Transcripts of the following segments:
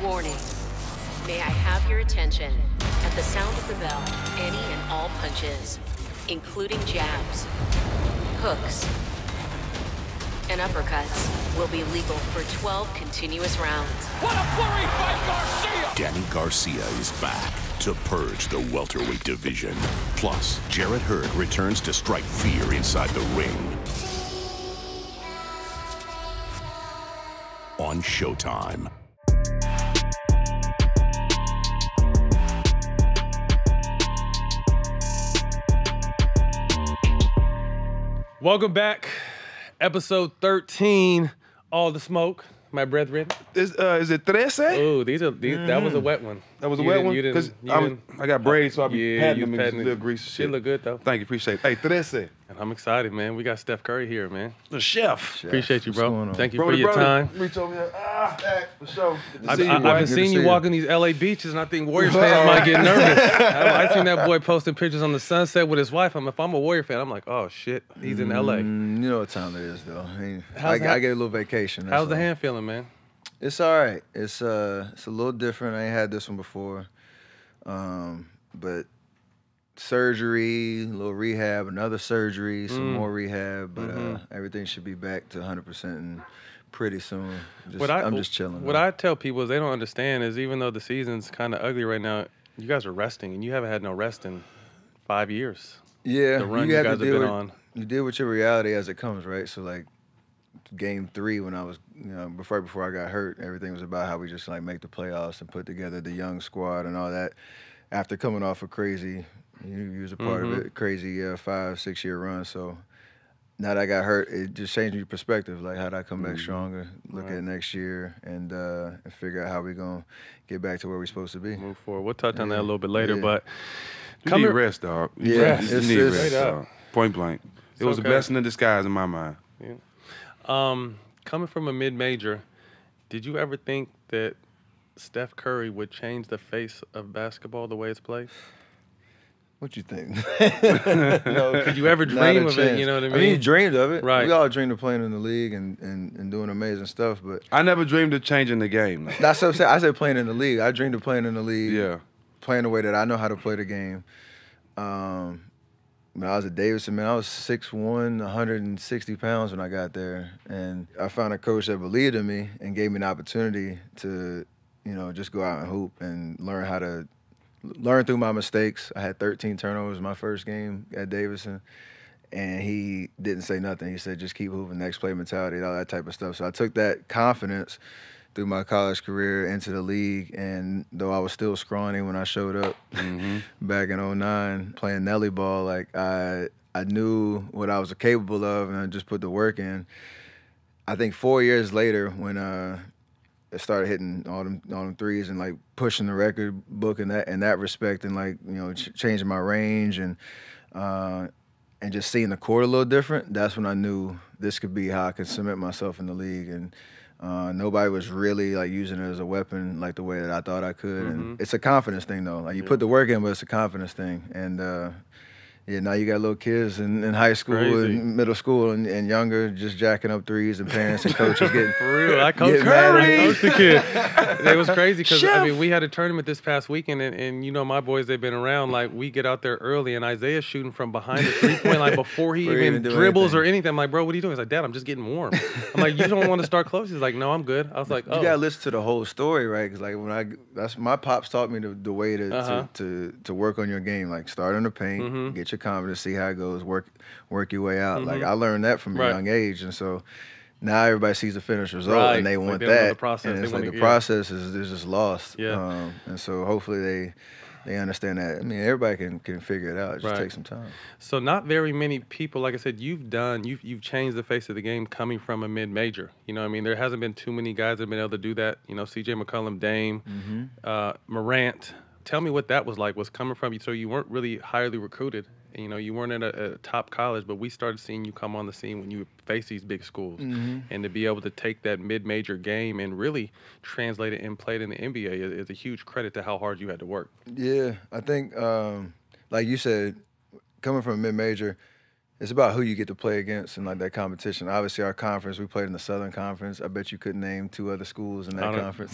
Warning. May I have your attention? At the sound of the bell, any and all punches, including jabs, hooks, and uppercuts, will be legal for 12 continuous rounds. What a flurry by Garcia! Danny Garcia is back to purge the welterweight division. Plus, Jarrett Hurd returns to strike fear inside the ring. On Showtime. Welcome back. Episode 13, All the Smoke. My brethren. Is it 13? Oh, that was a wet one. That was a wet one? Because I got braids, so I'll be patting them and little grease shit. Shit look good, though. Thank you, appreciate it. Hey, 13. And I'm excited, man. We got Steph Curry here, man. The chef. Appreciate you, bro. Thank you Brody, for your time. Reach over here. For sure. I've been seeing you walking these LA beaches, and I think Warriors fans might get nervous. I seen that boy posting pictures on the sunset with his wife. If I'm a Warrior fan, I'm like, oh, shit, he's in LA. You know what time it is, though. I get a little vacation. How's the hand feeling, man? It's all right. It's a little different. I ain't had this one before. But surgery, a little rehab, another surgery, some more rehab. But everything should be back to 100% and pretty soon. I'm just chilling. What I tell people is they don't understand is even though the season's kind of ugly right now, you guys are resting, and you haven't had no rest in 5 years. Yeah. The run you guys have been on. You deal with your reality as it comes, right? So, like, Game 3 when I was, before I got hurt, everything was about how we just like make the playoffs and put together the young squad and all that. After coming off a crazy, you was a part of it, crazy 5-6 year run. So now that I got hurt, it just changed your perspective. Like, how do I come back stronger? Look at next year and figure out how we gonna get back to where we're supposed to be. Move forward. We'll touch on that a little bit later, but you need rest, dog. You need rest, dog. Point blank. It was a blessing in disguise in my mind. Yeah. Coming from a mid-major, did you ever think that Steph Curry would change the face of basketball the way it's played? What you think? Could you ever dream of it? You know what I mean? I mean, you dreamed of it. Right. We all dreamed of playing in the league and doing amazing stuff, but I never dreamed of changing the game. That's what I'm saying. I said playing in the league. I dreamed of playing in the league. Yeah. Playing the way that I know how to play the game. When I was at Davidson, man, I was 6'1", 160 pounds when I got there. And I found a coach that believed in me and gave me an opportunity to, just go out and hoop and learn through my mistakes. I had 13 turnovers my first game at Davidson. And he didn't say nothing. He said, just keep hooping, next play mentality, all that type of stuff. So I took that confidence through my college career into the league, and though I was still scrawny when I showed up back in 2009 playing Nelly ball, like I knew what I was capable of, and I just put the work in. I think 4 years later, when I started hitting all them threes and like pushing the record book in that respect, and like changing my range and just seeing the court a little different, that's when I knew this could be how I could cement myself in the league. And nobody was really like using it as a weapon like the way that I thought I could. And it's a confidence thing though. Like you put the work in, but it's a confidence thing. And now you got little kids in high school and middle school and younger just jacking up threes, and parents and coaches getting for real. I coached Curry. I coached the kid. It was crazy because we had a tournament this past weekend, and my boys, they've been around. Like we get out there early, and Isaiah's shooting from behind the 3-point line before he even dribbles or anything. I'm like, bro, what are you doing? He's like, Dad, I'm just getting warm. I'm like, you don't want to start close? He's like, no, I'm good. I was like, oh. You gotta listen to the whole story, right? Because like that's my pops taught me the way to work on your game. Like start in the paint, get your confidence, see how it goes, work your way out. Like I learned that from a young age, and so now everybody sees the finished result and they want that. And it's like the process is just lost. Yeah. And so hopefully they understand that. I mean, everybody can figure it out. It just takes some time. So not very many people, like I said, you've changed the face of the game coming from a mid-major. There hasn't been too many guys that have been able to do that. C.J. McCollum, Dame, Morant. Tell me what that was like. Was coming from you, so you weren't really highly recruited. You weren't at a top college, but we started seeing you come on the scene when you face these big schools. And to be able to take that mid-major game and really translate it and play it in the NBA is a huge credit to how hard you had to work. Yeah, I think, like you said, coming from a mid-major, it's about who you get to play against and like that competition. Obviously, our conference, we played in the Southern Conference. I bet you couldn't name 2 other schools in that conference.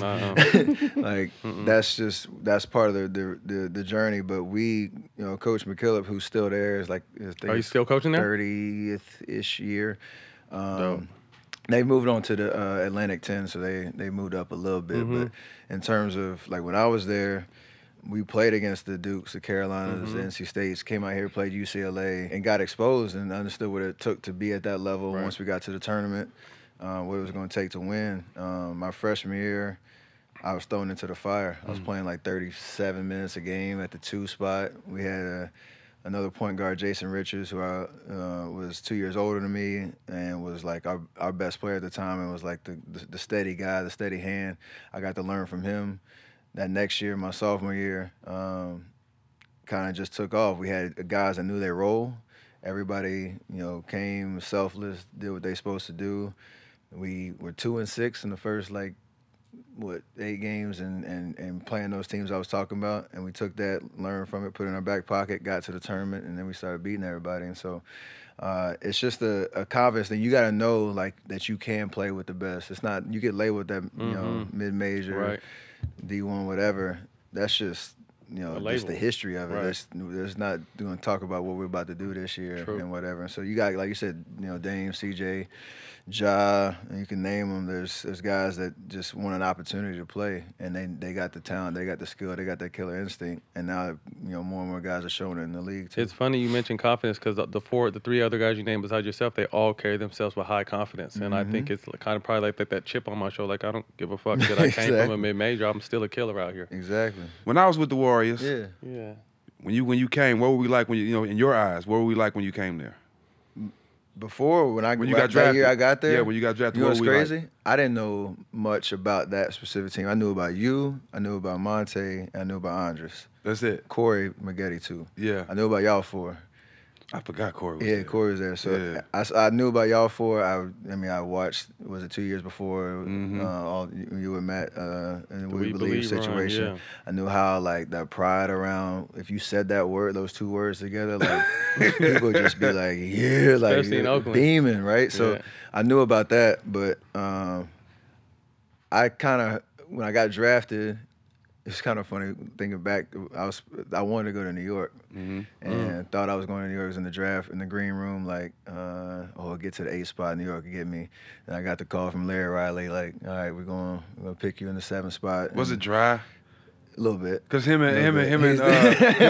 Like that's part of the journey. But we, Coach McKillop, who's still there, is like are you still coaching there? 30th-ish year. They moved on to the Atlantic 10, so they moved up a little bit. But in terms of like when I was there, we played against the Dukes, the Carolinas, the NC States, came out here, played UCLA, and got exposed and understood what it took to be at that level once we got to the tournament, what it was going to take to win. My freshman year, I was thrown into the fire. I was playing like 37 minutes a game at the 2 spot. We had another point guard, Jason Richards, who was 2 years older than me and was like our best player at the time and was like the steady guy, the steady hand. I got to learn from him. That next year, my sophomore year, kind of just took off. We had guys that knew their role. Everybody, came selfless, did what they supposed to do. We were 2-6 in the first 8 games and playing those teams I was talking about. And we took that, learned from it, put it in our back pocket, got to the tournament, and then we started beating everybody. And so it's just a confidence that you got to know that you can play with the best. It's not you get labeled that mid-major. Right. D1, whatever, that's just, just the history of it. Right. There's not going to talk about what we're about to do this year and whatever. And so you got, like you said, Dame, CJ, Ja, and you can name them. There's guys that just want an opportunity to play, and they got the talent, they got the skill, they got that killer instinct, and now more and more guys are showing it in the league too. It's funny you mentioned confidence because the 3 other guys you named besides yourself, they all carry themselves with high confidence, and I think it's kind of probably like that chip on my shoulder, like I don't give a fuck that I came from a mid-major, I'm still a killer out here. Exactly. When I was with the Warriors, yeah. When you came, what were we like when in your eyes, what were we like when you came there? Before, when you got drafted, that year I got there, when you got drafted, what's crazy? Like? I didn't know much about that specific team. I knew about you, I knew about Monte, and I knew about Andres. That's it. Corey Maggette too. Yeah. I knew about y'all 4. I forgot Corey was there. Corey was there. So I knew about y'all 4. I watched, was it 2 years before, all you and Matt, and We Believe situation. Run, I knew how, that pride around, if you said that word, those 2 words together, people would just be like, especially in Oakland. Beaming, right? So I knew about that, but I kind of, when I got drafted, it's kind of funny thinking back. I wanted to go to New York, and thought I was going to New York. I was in the draft in the green room, get to the 8 spot. New York could get me. And I got the call from Larry Riley, all right, we're gonna pick you in the 7 spot. Was it dry? A little bit. Cause him and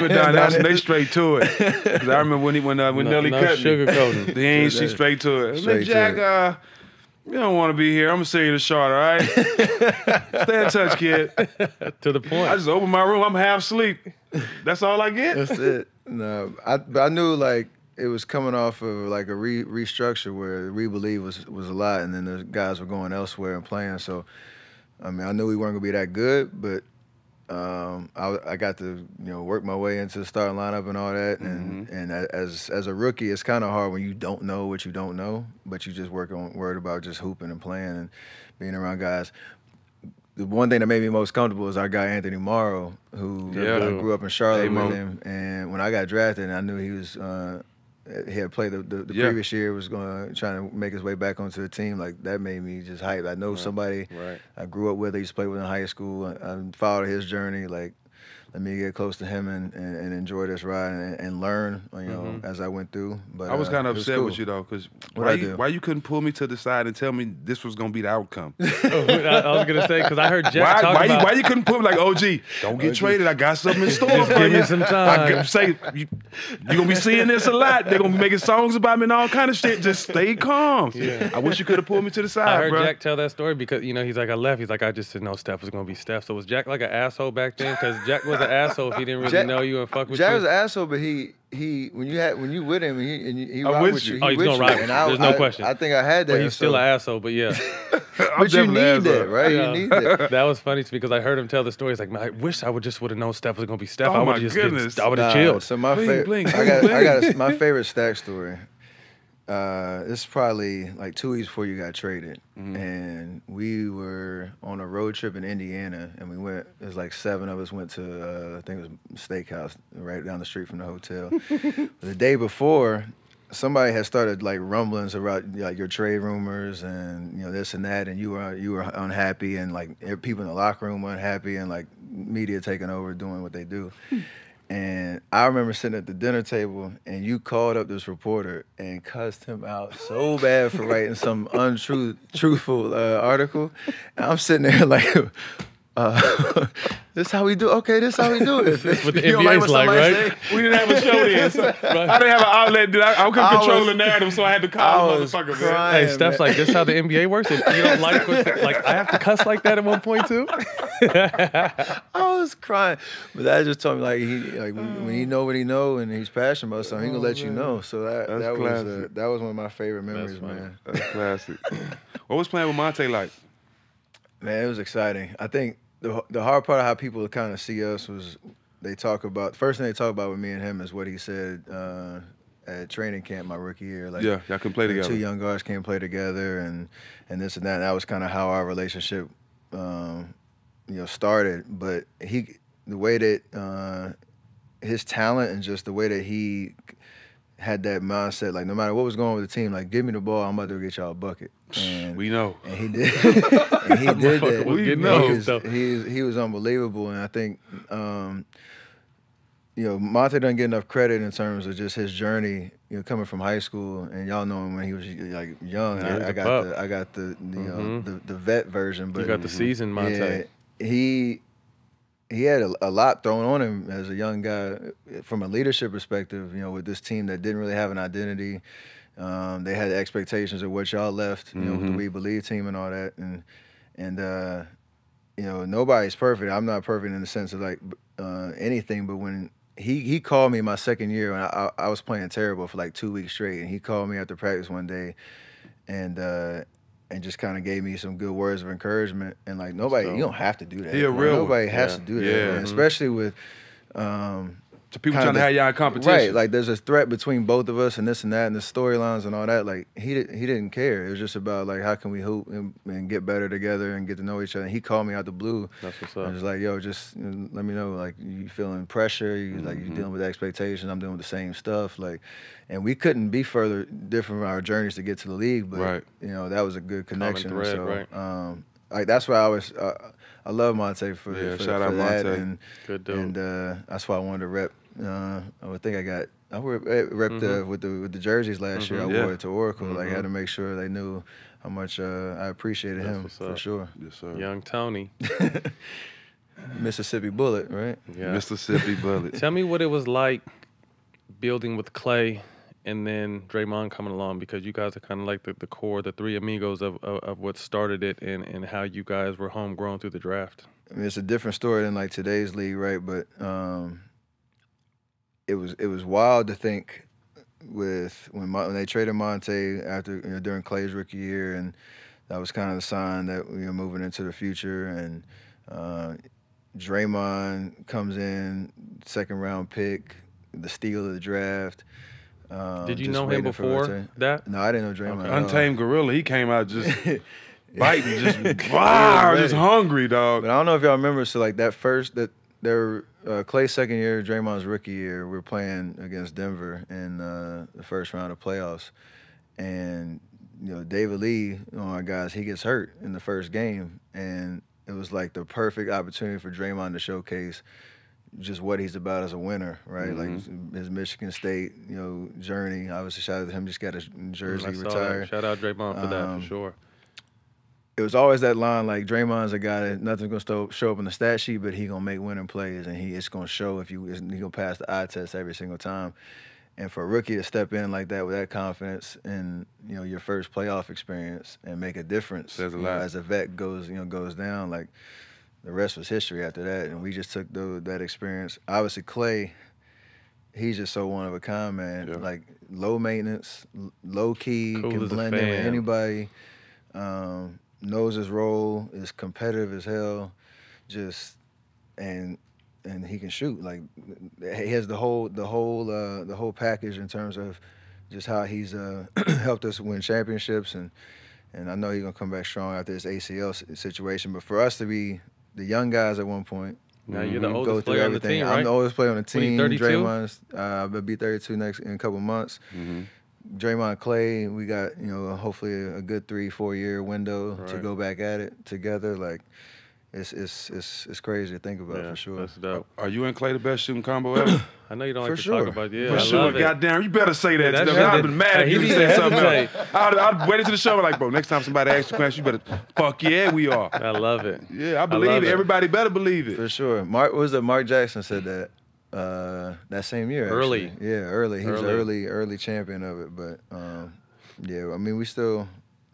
Don Nelson, they straight to it. Cause I remember when Nelly cut sugarcoating. She straight to it. Straight Jack, you don't want to be here. I'm going to send you to Charlotte, all right? Stay in touch, kid. To the point. I just open my room. I'm half asleep. That's all I get? That's it. No, I knew, it was coming off of, a restructure where We Believe was a lot, and then the guys were going elsewhere and playing. So, I knew we weren't going to be that good, but I got to work my way into the starting lineup and all that, and as a rookie, it's kind of hard when you don't know what you don't know, but you just worried about just hooping and playing and being around guys. The one thing that made me most comfortable is our guy Anthony Morrow, who I grew up in Charlotte with him, and when I got drafted, I knew he was. He had played the previous year, was trying to make his way back onto the team. That made me just hype. I know somebody I grew up with, I used to play with in high school. I followed his journey. Let me get close to him and enjoy this ride and learn, as I went through. But I was kind of upset with you, though, because why you couldn't pull me to the side and tell me this was going to be the outcome? I was going to say, because I heard Jack talk about... Why you couldn't pull me OG, don't get traded. I got something in store for you. Give me some time. You're going to be seeing this a lot. They're going to be making songs about me and all kind of shit. Just stay calm. Yeah. I wish you could have pulled me to the side, I heard bro. Jack tell that story because, he's like, I left. He's like, I just didn't know Steph was going to be Steph. So was Jack like an asshole back then? Because Jack was an asshole if he didn't really know you and fuck with you. Jack was an asshole, but he when you with him, he rock with you. He's gonna ride with you. There's no question. I think I had that. But he's still an asshole, but yeah. But you need that, right? Yeah. You need that. That was funny to me because I heard him tell the story. He's like, man, I wish I would have known Steph was gonna be Steph. Oh, I would my have just goodness. I would have chilled. So my favorite, my favorite stack story. It's probably 2 weeks before you got traded, and we were on a road trip in Indiana, and we went. It was 7 of us went to I think it was a steakhouse right down the street from the hotel. The day before, somebody had started like rumblings about like your trade rumors and this and that, and you were unhappy, and like people in the locker room were unhappy, and like media taking over doing what they do. And I remember sitting at the dinner table, and you called up this reporter and cussed him out so bad for writing some truthful article. And I'm sitting there like, this how we do. Okay, this how we do it. What the NBA's like, right? We didn't have a show then. So I didn't have an outlet. Dude. I couldn't control the narrative, so I had to call the motherfucker, man. Hey, Steph's like, this how the NBA works? If you don't like I have to cuss like that at one point too? I was crying. But that just told me when he know what he know and he's passionate about something, he gonna let you know. So that was one of my favorite memories, man. That's classic. What was playing with Monte like? Man, it was exciting. I think the hard part of how people kind of see us was first thing they talk about with me and him is what he said at training camp my rookie year. Like, yeah, y'all can play together. 2 young guards can't play together, and this and that. And that was kind of how our relationship, started. But the way that his talent and just the way that he had that mindset, like no matter what was going on with the team, like give me the ball, I'm about to get y'all a bucket. And we know. And he did. And he did that. We know. He was unbelievable, and I think Monte doesn't get enough credit in terms of just his journey, coming from high school, and y'all know him when he was like young. And I got the vet version, but you got the seasoned Monte. Yeah, he had a lot thrown on him as a young guy from a leadership perspective, with this team that didn't really have an identity. They had expectations of what y'all left, with the We Believe team and all that. And nobody's perfect. I'm not perfect in the sense of like anything, but when he called me my second year, and I was playing terrible for like 2 weeks straight, and he called me after practice one day and just kind of gave me some good words of encouragement. And like you don't have to do that. Nobody has to do that, man. Especially with to people trying to have y'all in competition. Right, like there's a threat between both of us and this and that and the storylines and all that. Like he didn't care. It was just about like how can we hoop and get better together and get to know each other. And he called me out the blue. That's what's up. And was like, yo, just let me know, like you feeling pressure, you dealing with expectations, I'm doing the same stuff. Like, and we couldn't be further different from our journeys to get to the league, but that was a good connection. Thread, so right. like that's why I love Monte for shout out that. Monte. And good dude. And that's why I wanted to rep. I think I repped with the jerseys last year. I wore it to Oracle. Like I had to make sure they knew how much I appreciated him for sure. Yes, sir. Young Tony. Mississippi Bullet, right? Yeah. Mississippi Bullet. Tell me what it was like building with Clay and then Draymond coming along, because you guys are kind of like the core, the three amigos of what started it and how you guys were homegrown through the draft. I mean, it's a different story than like today's league, right? But it was wild to think when they traded Monte after during Clay's rookie year, and that was kind of the sign that we were moving into the future. And Draymond comes in, second round pick, the steal of the draft. Did you know him before that? No, I didn't know Draymond. Okay. Untamed Gorilla, he came out just biting, just hungry, dog. But I don't know if y'all remember. So like Clay's second year, Draymond's rookie year, we were playing against Denver in the first round of playoffs, and David Lee, one of our guys, he gets hurt in the first game, and it was like the perfect opportunity for Draymond to showcase just what he's about as a winner, right? Like his Michigan State, journey. Obviously, shout out to him, just got his jersey retired. Shout out Draymond for that, for sure. It was always that line, like Draymond's a guy that nothing's gonna show up in the stat sheet, but he gonna make winning plays, and it's gonna show he gonna pass the eye test every single time. And for a rookie to step in like that with that confidence and your first playoff experience and make a difference, as a vet goes down, like the rest was history after that. And we just took that experience. Obviously, Clay, he's just so one of a kind, man. Yeah. Like low maintenance, low key, cool, can blend in with anybody. Knows his role, is competitive as hell, and he can shoot. Like he has the whole package in terms of just how he's helped us win championships, and I know he's gonna come back strong after this ACL situation. But for us to be the young guys at one point, now you're the oldest player on the team, right? I'm the oldest player on the team. What are you, 32? Draymond's, I'll be 32 in a couple months. Draymond, Clay, we got, you know, hopefully a good 3-4 year window to go back at it together. Like, it's crazy to think about for sure. That's dope. Are you and Clay the best shooting combo ever? I know you don't like For to talk sure. about it. Yeah, For I sure, love it. goddamn, you better say that. That's I've good. been mad if He you didn't said something hesitate. else. I'd wait until the show like, bro, next time somebody asks you a question, you better, fuck yeah, we are. I love it. Yeah, I believe it. Everybody better believe it. For sure. Mark Jackson said that that same year. Early. Actually. Yeah, early. He was an early champion of it. But yeah, I mean,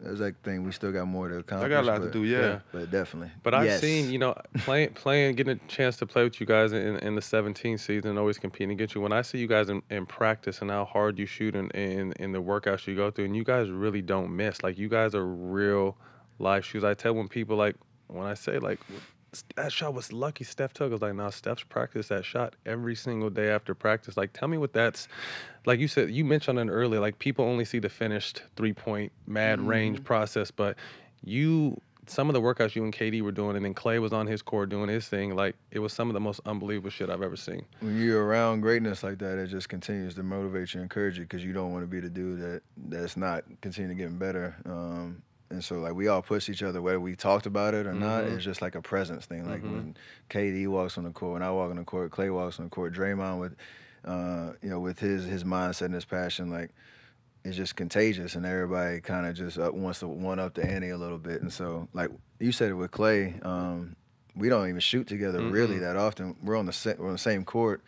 there's that thing. We still got more to accomplish. I got a lot to do, yeah. But definitely. But I've seen, you know, playing, getting a chance to play with you guys in the 17th season and always competing against you. When I see you guys in practice and how hard you shoot and in the workouts you go through, and you guys really don't miss. Like, you guys are real life shooters. I tell when people, like, when I say, like, that shot was lucky Steph took, I was like, nah, Steph's practiced that shot every single day after practice. Like, tell me what that's, like you said, you mentioned it earlier, like, people only see the finished three-point mad range process, but some of the workouts you and KD were doing, and then Clay was on his court doing his thing, like, it was some of the most unbelievable shit I've ever seen. When you're around greatness like that, it just continues to motivate you and encourage you, because you don't want to be the dude that's not continuing to getting better. And so, like, we all push each other, whether we talked about it or not. It's just like a presence thing. Like, when KD walks on the court, when I walk on the court, Clay walks on the court, Draymond with, you know, with his mindset and his passion, like, it's just contagious, and everybody kind of just wants to one-up the ante a little bit. And so, like you said it with Clay, we don't even shoot together really that often. We're on the same court.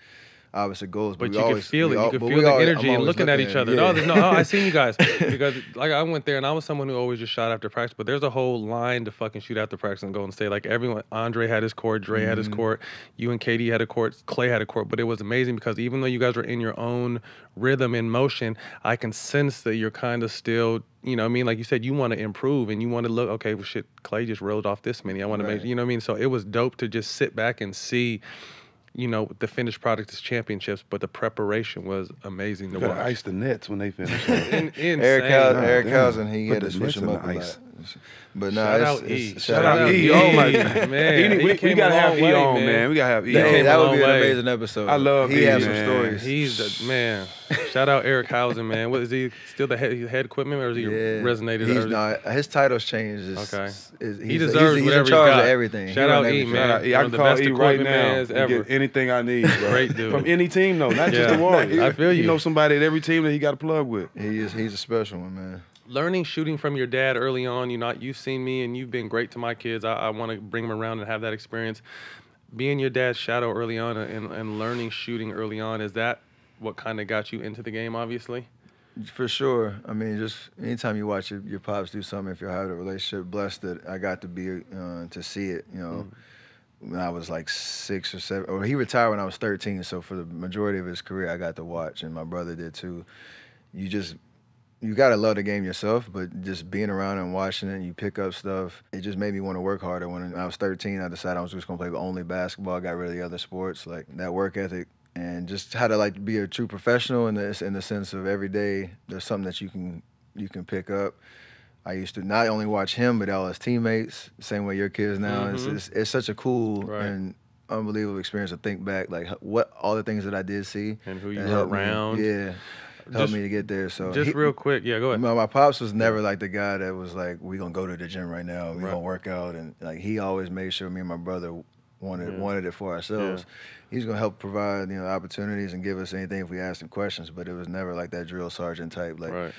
Obviously goals, but we you always, can feel it. You can feel the energy and looking at each other. Yeah. No, I seen you guys because like I went there and I was someone who always just shot after practice. But there's a whole line to fucking shoot after practice and go and stay. Like everyone, Andre had his court, Dre had his court, you and KD had a court, Clay had a court. But it was amazing because even though you guys were in your own rhythm and motion, I can sense that you're kind of still. You know what I mean? Like you said, you want to improve and you want to look, okay, well, shit, Clay just rolled off this many. I want to make, you know what I mean? So it was dope to just sit back and see. You know, the finished product is championships, but the preparation was amazing to You gotta watch. ice the nets when they finish. Insane. Eric Housen, he Put had to the switch nets him in up the a ice. lot. But Shout no, out E. shout out E. E. Oh my man. we gotta have E on, man. We gotta have E Hey, on. that would long be an way. amazing episode. I love he E, has some man. stories. He's the man. Shout out Eric Housen, man. What is he still the head equipment or is he resonated? He's not. His title's changed. Okay. He deserves he's whatever in he charge got. of everything. Shout He out run E, everything. man. I One of can the call best E right equipment now mans and ever. get anything I need, bro. Great dude. From any team, though, not just the Warriors. I feel you. You know somebody at every team that he got a plug with. He's a special one, man. Learning shooting from your dad early on, you've seen me and you've been great to my kids. I want to bring them around and have that experience. Being your dad's shadow early on and learning shooting early on, is that what kind of got you into the game, obviously? For sure. I mean, just anytime you watch your pops do something, if you're having a relationship, blessed that I got to be to see it, you know, when I was like 6 or 7. Or he retired when I was 13, so for the majority of his career, I got to watch, and my brother did too. You gotta love the game yourself, but just being around and watching it, you pick up stuff. It just made me want to work harder. When I was 13, I decided I was just gonna play only basketball. I got rid of the other sports, like that work ethic, and just how to like be a true professional in the sense of every day there's something that you can pick up. I used to not only watch him, but all his teammates. Same way your kids now. It's such a cool and unbelievable experience to think back, like what all the things that I did see and who you were around. Helped me to get there. So real quick, go ahead. My pops was never like the guy that was like, we gonna go to the gym right now, we gonna work out, and like he always made sure me and my brother wanted it for ourselves. He's gonna help provide opportunities and give us anything if we asked him questions, but it was never like that drill sergeant type. Like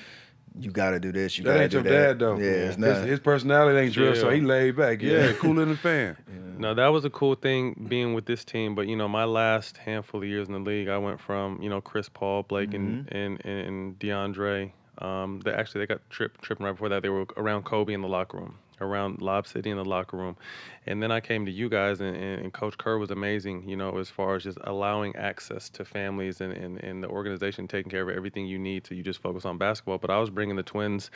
you gotta do this, you gotta do that. That ain't your dad though. Yeah, it's not. His personality ain't drill, so he laid back. Yeah, cooler than a fan. No, that was a cool thing being with this team. But my last handful of years in the league, I went from Chris Paul, Blake, and DeAndre. They got tripping right before that. They were around Kobe in the locker room, around Lob City in the locker room, and then I came to you guys, and Coach Kerr was amazing. As far as just allowing access to families and the organization taking care of everything you need, so you just focus on basketball. But I was bringing the twins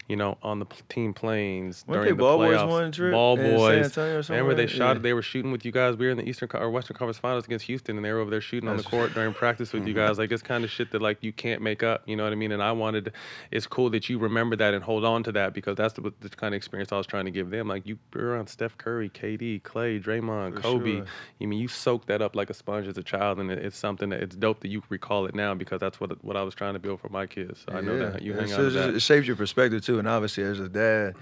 you know, on the team planes Weren't during they the Ball Boys playoffs. one trip Ball in San Boys. Antonio or somewhere? Remember they Yeah. they were shooting with you guys. We were in the Western Conference Finals against Houston, and they were over there shooting on the court during practice with you guys. Like, it's kind of shit that, like, you can't make up, you know what I mean? And it's cool that you remember that and hold on to that, because that's the kind of experience I was trying to give them. Like, you were around Steph Curry, KD, Clay, Draymond, Kobe. sure. I mean, you soaked that up like a sponge as a child, and it's something that it's dope that you recall it now, because that's what I was trying to build for my kids. So I know that you hang out with that. It shapes your perspective too, and obviously as a dad,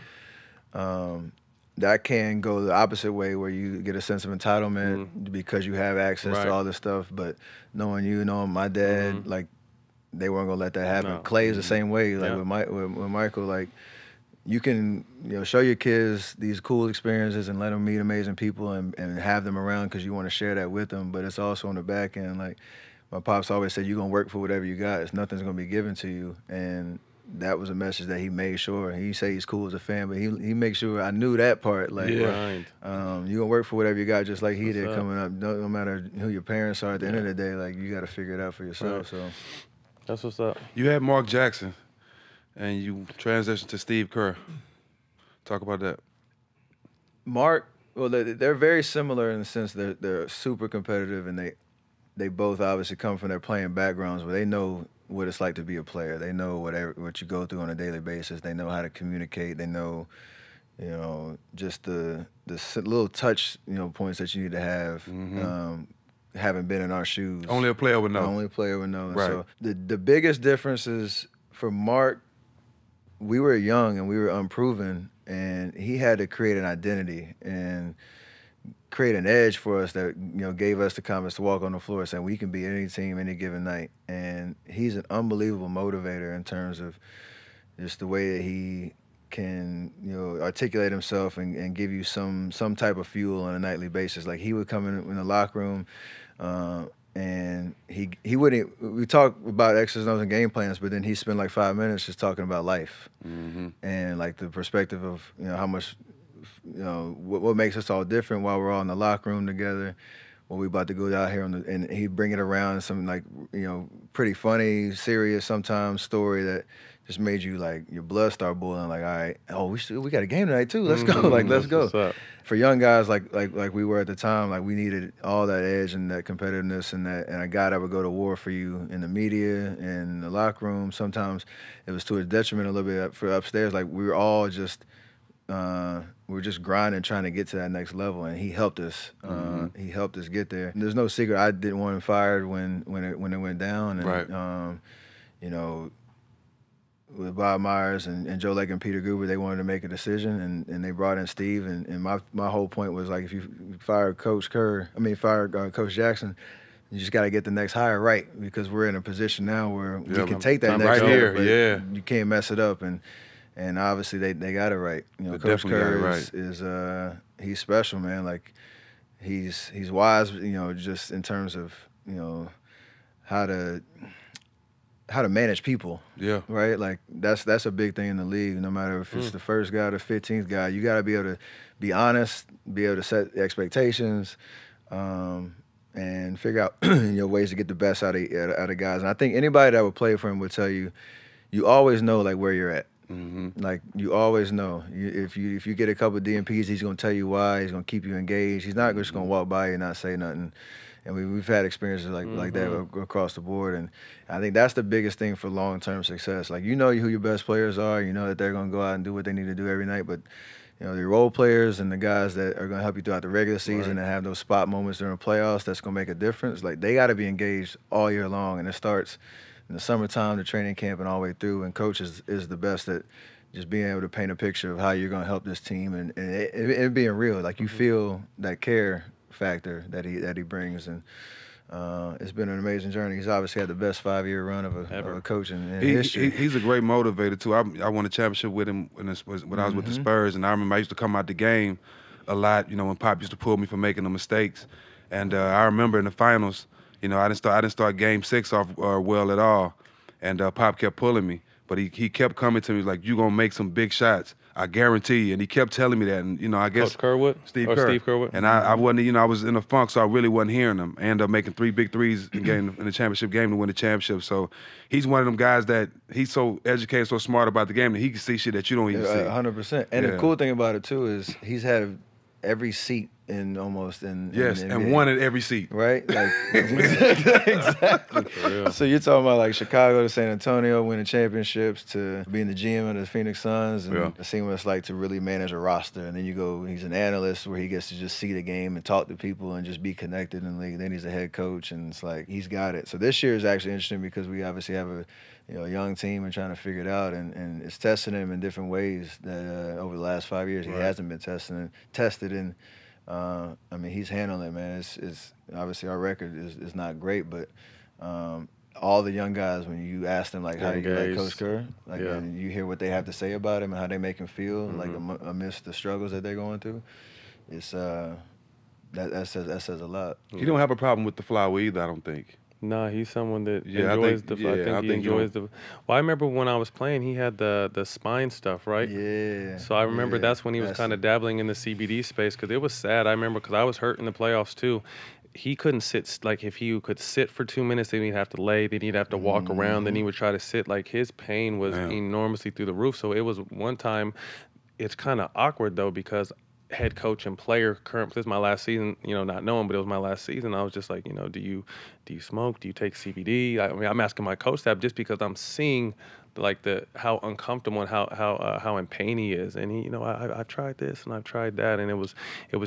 that can go the opposite way, where you get a sense of entitlement because you have access to all this stuff. But knowing my dad, like, they weren't gonna let that happen. No. Clay is the same way. Like with Michael, like, you can show your kids these cool experiences and let them meet amazing people and have them around because you want to share that with them. But it's also on the back end. Like my pops always said, you're gonna work for whatever you got. Nothing's gonna be given to you. And that was a message that he made sure. He say he's cool as a fan, but he makes sure I knew that part. Like, you gonna work for whatever you got, just like he did coming up. No matter who your parents are, at the end of the day, like, you got to figure it out for yourself. So that's what's up. You had Mark Jackson, and you transitioned to Steve Kerr. Talk about that. Mark, well, they're very similar in the sense that they're super competitive, and they both obviously come from their playing backgrounds, but they know what it's like to be a player. They know what you go through on a daily basis. They know how to communicate. They know, just the little touch, points that you need to have. Haven't been in our shoes. Only a player would know. Only a player would know. Right. So the biggest difference is for Mark, we were young and we were unproven, and he had to create an identity and create an edge for us that gave us the confidence to walk on the floor saying we can beat any team any given night. And he's an unbelievable motivator in terms of just the way that he can articulate himself and give you some type of fuel on a nightly basis. Like, he would come in the locker room and he wouldn't. We talk about X's and O's and game plans, but then he spent like 5 minutes just talking about life and like the perspective of how much what makes us all different while we're all in the locker room together. What we about to go out here and he'd bring it around some like pretty funny, serious sometimes story that just made you like your blood start boiling. Like, all right, we got a game tonight too. Let's go. Like, let's go. For young guys like we were at the time, like, we needed all that edge and that competitiveness and a guy that would go to war for you in the media and the locker room. Sometimes it was to a detriment a little bit for upstairs. Like, we were all just we were just grinding, trying to get to that next level, and he helped us. He helped us get there. There's no secret I didn't want him fired when it went down, and right. With Bob Myers and Joe Lake and Peter Guber, they wanted to make a decision, and they brought in Steve. And my whole point was, like, if you fire Coach Jackson, you just got to get the next hire right, because we're in a position now where we can take that next right here. But you can't mess it up. And obviously they got it right. Coach Kerr is he's special, man. Like, he's wise, just in terms of how to manage people. Yeah. Right? Like, that's a big thing in the league. No matter if it's the first guy or the 15th guy, you got to be able to be honest, be able to set expectations, and figure out ways to get the best out of guys. And I think anybody that would play for him would tell you, you always know, like, where you're at. Like, you always know. If you get a couple of DMPs, he's gonna tell you why. He's gonna keep you engaged. He's not just gonna walk by you and not say nothing. And we've had experiences like that across the board. And I think that's the biggest thing for long-term success. Like, who your best players are. You know that they're gonna go out and do what they need to do every night. But the role players and the guys that are gonna help you throughout the regular season and have those spot moments during the playoffs, that's gonna make a difference. Like, they got to be engaged all year long, and it starts in the summertime, the training camp, and all the way through. And coach is the best at just being able to paint a picture of how you're going to help this team and it being real. Like, you feel that care factor that he brings. And it's been an amazing journey. He's obviously had the best 5-year run of a coach in history. He's a great motivator, too. I won a championship with him when I was with the Spurs, and I remember I used to come out the game a lot, when Pop used to pull me for making the mistakes. And I remember in the finals, I didn't start Game 6 off well at all, and Pop kept pulling me. But he kept coming to me like, you gonna make some big shots. I guarantee you. And he kept telling me that. And, you know, I guess. Coach Kerwood? Steve or Kerr. Steve Kerwood? And I wasn't, you know, I was in a funk, so I really wasn't hearing him. I ended up making 3 big threes in the championship game to win the championship. So he's one of them guys that he's so educated, so smart about the game that he can see shit that you don't even see. 100%. And the cool thing about it, too, is he's had every seat in yes, and one at every seat. Right? Like, exactly. So you're talking about like Chicago to San Antonio winning championships to being the GM of the Phoenix Suns and seeing what it's like to really manage a roster. And then you go, he's an analyst where he gets to just see the game and talk to people and just be connected in the league. Then he's a head coach and it's like he's got it. So this year is actually interesting because we obviously have a young team and trying to figure it out, and it's testing him in different ways that over the last 5 years he hasn't been tested. And I mean, he's handling it, man. It's obviously our record is not great, but all the young guys, when you ask them like how do you like Coach Kerr, like and you hear what they have to say about him and how they make him feel, like amidst the struggles that they're going through, it's that says a lot. He don't have a problem with the flower either, I don't think. No, he's someone that enjoys I think he enjoys the. Well, I remember when I was playing, he had the spine stuff, right? Yeah. So I remember that's when he was kind of dabbling in the CBD space because it was sad. I remember because I was hurt in the playoffs too. He couldn't sit, like if he could sit for 2 minutes, then he'd have to lay, then he'd have to walk around, then he would try to sit. Like his pain was enormously through the roof. So it was one time, it's kind of awkward though because head coach and player, this is my last season, not knowing, but it was my last season. I was just like, do you smoke? Do you take CBD? I mean, I'm asking my coach that just because I'm seeing like how uncomfortable and how in pain he is. And he, I've tried this and I've tried that, and it was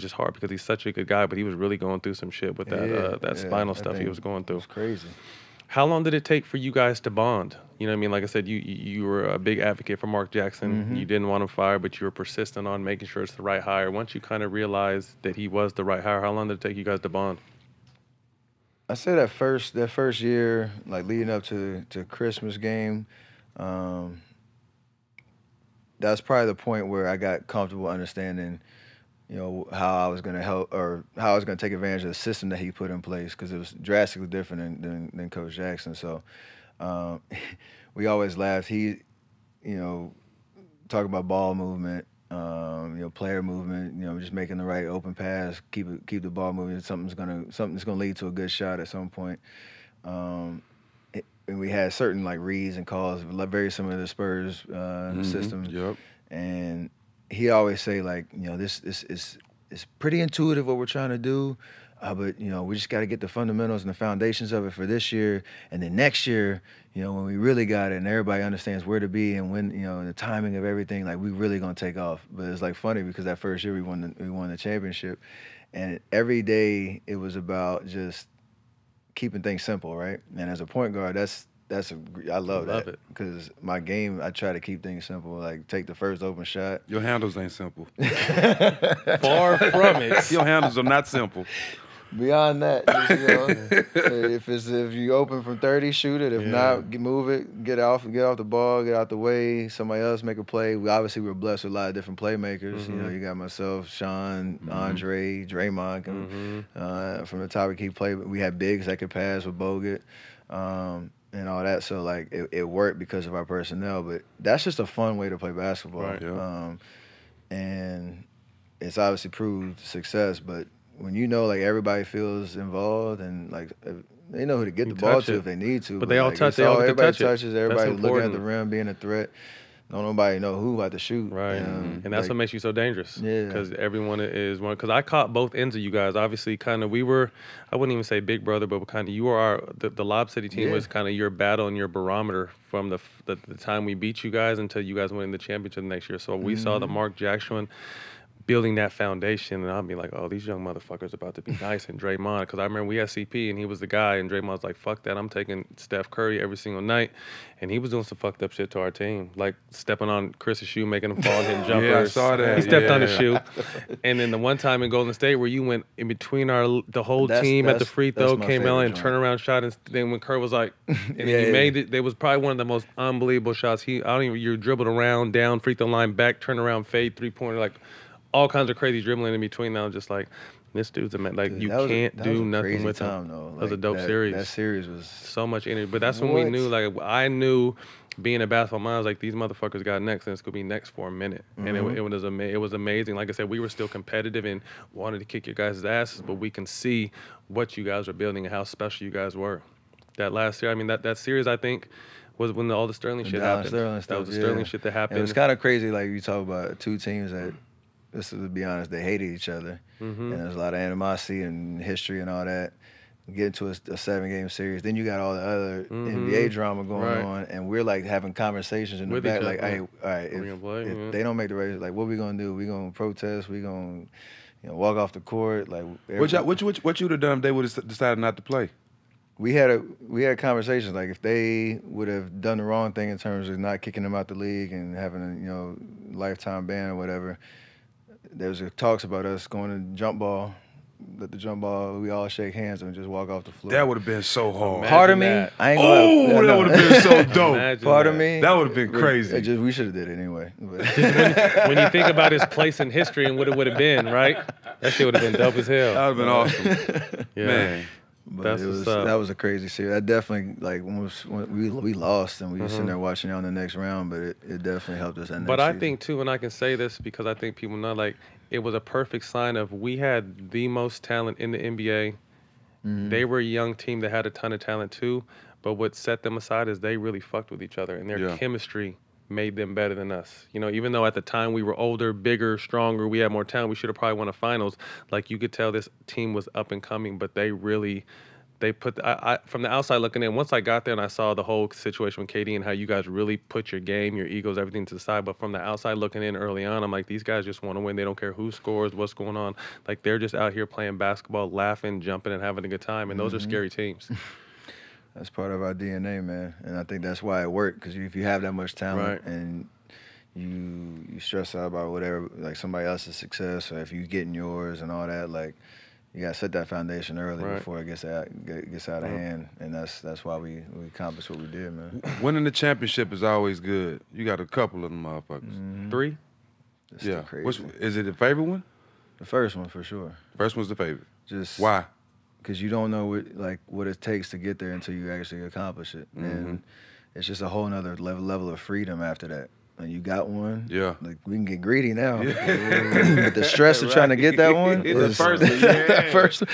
just hard because he's such a good guy, but he was really going through some shit with that spinal stuff he was going through. It's crazy. How long did it take for you guys to bond? You know what I mean? Like I said, you were a big advocate for Mark Jackson. You didn't want him fired, but you were persistent on making sure it's the right hire. Once you kind of realized that he was the right hire, how long did it take you guys to bond? I say that first year, like leading up to Christmas game, that's probably the point where I got comfortable understanding, how I was going to help or how I was going to take advantage of the system that he put in place because it was drastically different than Coach Jackson. So we always laughed. He, talk about ball movement, player movement, just making the right open pass, keep the ball moving. Something's gonna lead to a good shot at some point. And we had certain like reads and calls, very similar to the Spurs system. Yep. And he always say like, this is pretty intuitive what we're trying to do, but we just got to get the fundamentals and the foundations of it for this year, and then next year, when we really got it and everybody understands where to be and when, the timing of everything, like we really gonna take off. But it's like funny because that first year we won the championship, and every day it was about just keeping things simple, right? And as a point guard, I love that because my game, I try to keep things simple. Like take the first open shot. Your handles ain't simple. Far from it. Your handles are not simple. Beyond that, just, if you open from 30, shoot it. If not, move it. Get off the ball. Get out the way. Somebody else make a play. We're blessed with a lot of different playmakers. You got myself, Sean, Andre, Draymond. From the top, we had bigs that could pass with Bogut. And all that, so like it worked because of our personnel, but that's just a fun way to play basketball. Right, yeah. And it's obviously proved success, but when like everybody feels involved and like they know who to get the ball to if they need to. But they all like, touch. Everybody touches. Everybody looking at the rim, being a threat. Don't nobody know who about to shoot. Right. And that's what makes you so dangerous. Yeah. Because everyone is one. Because I caught both ends of you guys. Obviously, kind of, we were, I wouldn't even say big brother, but kind of, you were the Lob City team was kind of your battle and your barometer from the time we beat you guys until you guys win the championship next year. So we saw the Mark Jackson building that foundation, and I'll be like, oh, these young motherfuckers about to be nice. And Draymond, because I remember we had CP, and he was the guy, and Draymond was like, fuck that, I'm taking Steph Curry every single night. And he was doing some fucked up shit to our team, like stepping on Chris's shoe, making him fall and hitting jumpers. Yeah, I saw that. He stepped on his shoe. And then the one time in Golden State where you went in between the whole team at the free throw, came out and turnaround shot, and then when Kerr was like, and he made it, it was probably one of the most unbelievable shots. You dribbled around, down, free throw line, back, turn around, fade, three-pointer, like, all kinds of crazy dribbling in between now. Just like, This dude's a man. Like, Dude, you that was can't do nothing with time, him. though. That was a dope that, series. That series was so much energy. But that's when we knew, like, I knew being a basketball mind, I was like, these motherfuckers got next, and it's going to be next for a minute. And it was amazing. Like I said, we were still competitive and wanted to kick your guys' asses, but we can see what you guys are building and how special you guys were. That last year, I mean, that series, I think, was when all the Sterling shit happened. That was the Sterling shit that happened. It was kind of crazy, like, you talk about two teams that, to be honest, they hated each other. And there's a lot of animosity and history and all that. Get into a 7-game series, then you got all the other NBA drama going on, and we're like having conversations in the back, like, hey, all right, if they don't make the race, like, what we gonna do? We gonna protest? We gonna, walk off the court? Like, what you'd have done if they would have decided not to play? We had conversations, like, if they would have done the wrong thing in terms of not kicking them out the league and having a lifetime ban or whatever. There was talks about us going to jump ball. Let the jump ball, we all shake hands and just walk off the floor. That would have been so hard. Part of me, I ain't gonna. That would have been so dope. Part of me, that would have been crazy. We should have did it anyway. when you think about his place in history and what it would have been, right? That shit would have been dope as hell. That would have been awesome. Man. But that was a crazy series. That definitely, like, when we lost and we were sitting there watching it on the next round, but it definitely helped us. But I think too, and I can say this because I think people know, like, it was a perfect sign of we had the most talent in the NBA. They were a young team that had a ton of talent too, but what set them aside is they really fucked with each other, and their chemistry made them better than us. Even though at the time we were older, bigger, stronger, we had more talent, we should have probably won a finals. Like, you could tell this team was up and coming, but they put, from the outside looking in, once I got there and I saw the whole situation with KD and how you guys really put your game, your egos, everything to the side, but from the outside looking in early on, I'm like, these guys just want to win. They don't care who scores, what's going on. Like, they're just out here playing basketball, laughing, jumping, and having a good time, and those are scary teams. That's part of our DNA, man, and I think that's why it worked, because if you have that much talent and you stress out about whatever, like somebody else's success, or if you getting yours and all that, like, you gotta set that foundation early before it gets out of hand, and that's why we accomplished what we did, man. Winning the championship is always good. You got a couple of them motherfuckers. 3? That's crazy. Is it the favorite one? The first one for sure. First one's the favorite. Just why? Because you don't know what it takes to get there until you actually accomplish it, and it's just a whole nother level of freedom after that. Like, you got one. Yeah. Like, we can get greedy now. But the stress of trying to get that one is that first.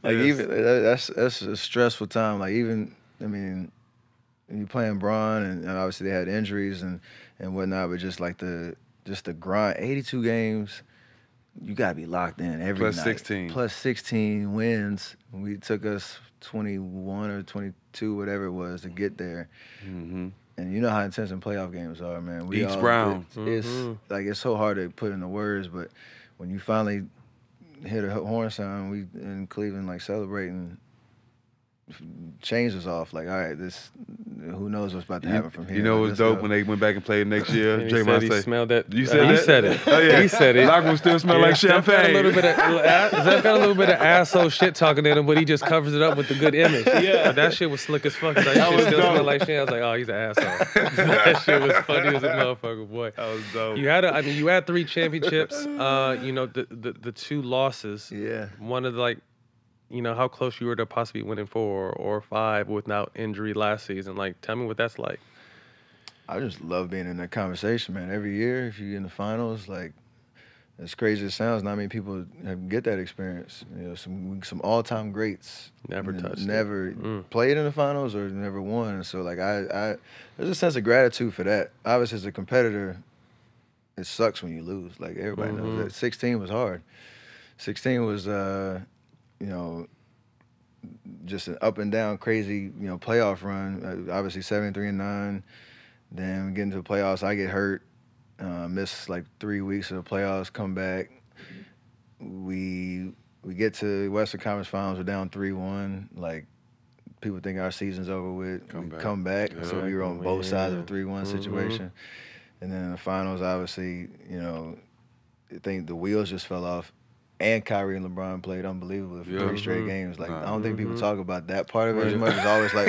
Like, even that's a stressful time. Like, even, I mean, you playing Bron, and obviously they had injuries and whatnot, but just like the grind, 82 games. You gotta be locked in every night. Plus 16. Plus 16 wins. We took us 21 or 22, whatever it was, to get there. And you know how intense in playoff games are, man. Each round. It's like, it's so hard to put into words, but when you finally hit a horn sound, we in Cleveland, like, celebrating, chains was off. Like, all right, who knows what's about to happen from here. You know it was dope when they went back and played next year? He said he smelled that. You said that? He said it. Oh, yeah. He said it. Locker room still smell like champagne. Zeph got a little bit of asshole shit talking in him, but he just covers it up with the good image. But that shit was slick as fuck. Like, that shit still smelled like shit. I was like, oh, he's an asshole. That shit was funny as a motherfucker, boy. That was dope. You had 3 championships. The 2 losses. Yeah. One of the, like, how close you were to possibly winning 4 or 5 without injury last season. Like, tell me what that's like. I just love being in that conversation, man. Every year, if you're in the finals, like, as crazy as it sounds, not many people get that experience. Some all-time greats never played in the finals or never won. So, like, there's a sense of gratitude for that. Obviously, as a competitor, it sucks when you lose. Like, everybody knows that. 16 was hard. 16 was just an up and down crazy, playoff run. Obviously 7-3-9. Then we get into the playoffs. I get hurt, miss like 3 weeks of the playoffs. Come back. We get to Western Conference Finals. We're down 3-1. Like, people think our season's over with. Come back. Yeah. So we were on both sides of a 3-1 situation. And then in the finals, obviously, I think the wheels just fell off. And Kyrie and LeBron played unbelievable for 3 straight games. Like, I don't think people talk about that part of it as much. It's always like,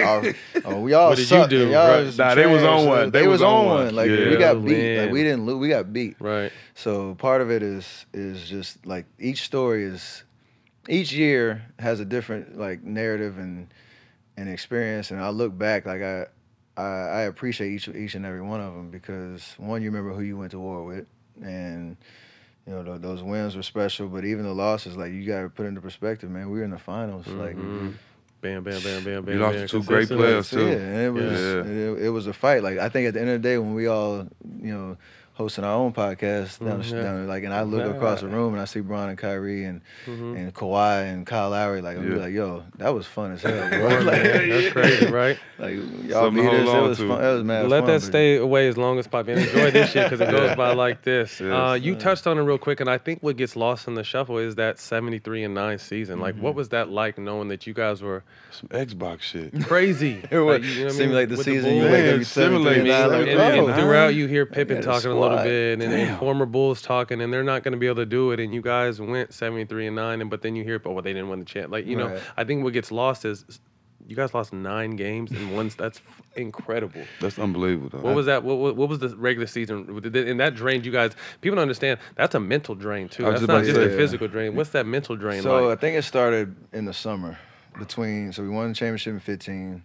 we all suck. What did you do? They was on one. They was on one. Like, we got beat. Like, we didn't lose. We got beat. Right. So part of it is just, like, each story is each year has a different like narrative and experience, and I look back like I appreciate each and every one of them because one, you remember who you went to war with, and you know those wins were special, but even the losses, like you got to put into perspective, man. We were in the finals, like. Bam, bam, bam, bam, bam. You lost to two great players too. Yeah, and it was a fight. Like I think at the end of the day, when we all, you know, hosting our own podcast down like, and I look across the room and I see Bron and Kyrie and Kawhi and Kyle Lowry, like I'm be like, yo, that was fun as hell, bro. Like, that's crazy, right? Like y'all beat us. It was fun. That was mad Let fun. that stay away as long as possible. And enjoy this shit because it goes by like this. You touched on it real quick, and I think what gets lost in the shuffle is that 73-9 season. Like, what was that like, knowing that you guys were some Xbox shit? Crazy. Like, you know what I mean? Like the season you wake up, you 73-9. And throughout, you hear Pippen talking a little bit, and former Bulls talking, and they're not going to be able to do it. And you guys went 73-9, and but then you hear, oh, well, they didn't win the champ. Like, you know, I think what gets lost is you guys lost 9 games in one. That's incredible. That's unbelievable, though. What was that? What was the regular season? And that drained you guys. People don't understand. That's a mental drain too. That's not just a physical drain. What's that mental drain so like? I think it started in the summer. So we won the championship in 15.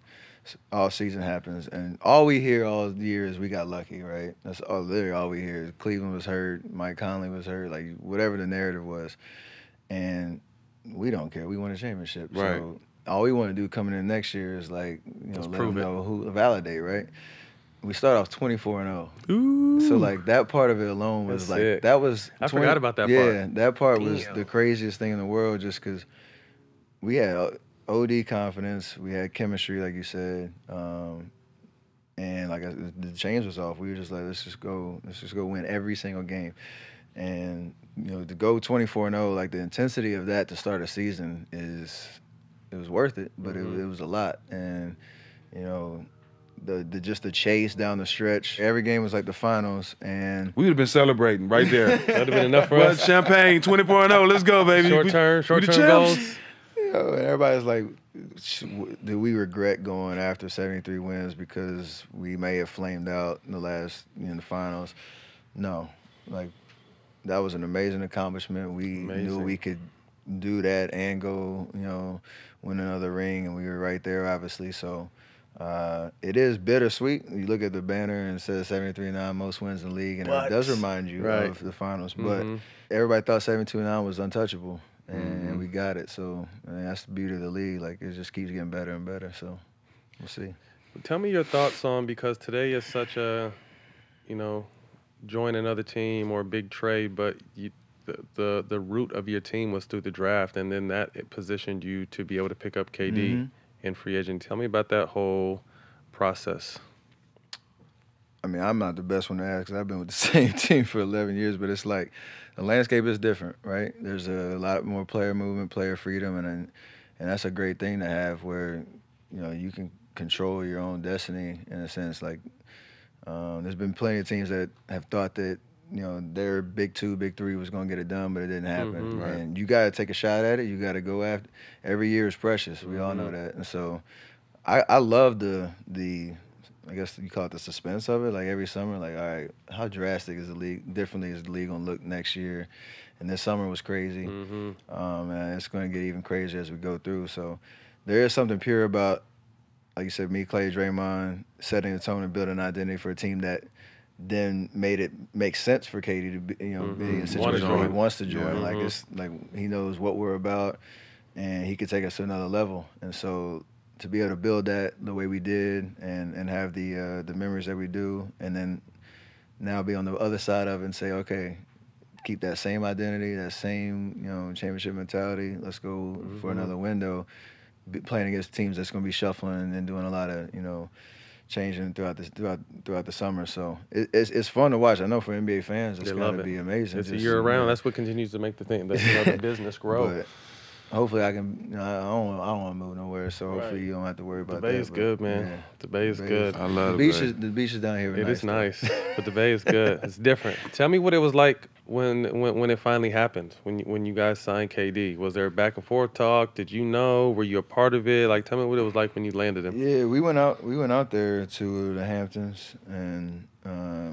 All season happens, and all we hear all year is we got lucky, right? That's literally all we hear. Cleveland was hurt, Mike Conley was hurt, like whatever the narrative was, and we don't care. We won a championship, right? So all we want to do coming in next year is like, you know, let them know who validate, right? We start off 24-0. So like that part of it alone was like sick. That was I forgot about that part. Yeah, that part was the craziest thing in the world, just because we had OD confidence, we had chemistry, like you said, and like the chains was off. We were just like, let's just go win every single game, and you know, to go 24-0, like the intensity of that to start a season it was worth it, but it was a lot, and you know, just the chase down the stretch. Every game was like the finals, and we would have been celebrating right there. That'd have been enough for us. Champagne, 24-0, let's go, baby. Short term goals. You know, and everybody's like, do we regret going after 73 wins because we may have flamed out in the finals? No, like that was an amazing accomplishment. We knew we could do that and go, you know, win another ring, and we were right there, obviously. So it is bittersweet. You look at the banner and it says 73-9, most wins in the league, and it does remind you of the finals. But everybody thought 72-9 was untouchable. And we got it. So I mean, that's the beauty of the league. Like, it just keeps getting better and better. So we'll see. Tell me your thoughts on, because today is such a, you know, join another team or a big trade, but the root of your team was through the draft, and then it positioned you to be able to pick up KD in free agent. Tell me about that whole process. I mean, I'm not the best one to ask because I've been with the same team for 11 years, but it's like the landscape is different, right? There's a lot more player movement, player freedom, and that's a great thing to have where, you know, you can control your own destiny in a sense. Like, there's been plenty of teams that have thought that, you know, their big 2, big 3 was going to get it done, but it didn't happen. Right. And you got to take a shot at it. You got to go after. Every year is precious. We all know that. And so I love the I guess you call it the suspense of it. Like every summer, like, all right, how drastic is the league? Differently is the league gonna look next year? And this summer was crazy. And it's gonna get even crazier as we go through. So there is something pure about, like you said, me, Clay, Draymond, setting the tone and building an identity for a team that then made it make sense for KD to be, you know, be in a situation where he wants to join. Like it's like he knows what we're about, and he could take us to another level. And so to be able to build that the way we did and have the memories that we do, and then now be on the other side of it and say, okay, keep that same identity, that same, you know, championship mentality. Let's go for another window. Playing against teams that's going to be shuffling and doing a lot of, you know, changing throughout the summer. So it's fun to watch. I know for NBA fans, it's going to be amazing. It's a year round. That's what continues to make the business grow. But hopefully I can. You know, I don't want to move nowhere. So hopefully you don't have to worry about that. The Bay is good, man. Yeah. The Bay is good. I love the beach is down here. It is nice, but the Bay is good. It's different. Tell me what it was like when it finally happened. When you guys signed KD, was there a back and forth talk? Did you know? Were you a part of it? Like, tell me what it was like when you landed him. Yeah, we went out there to the Hamptons, and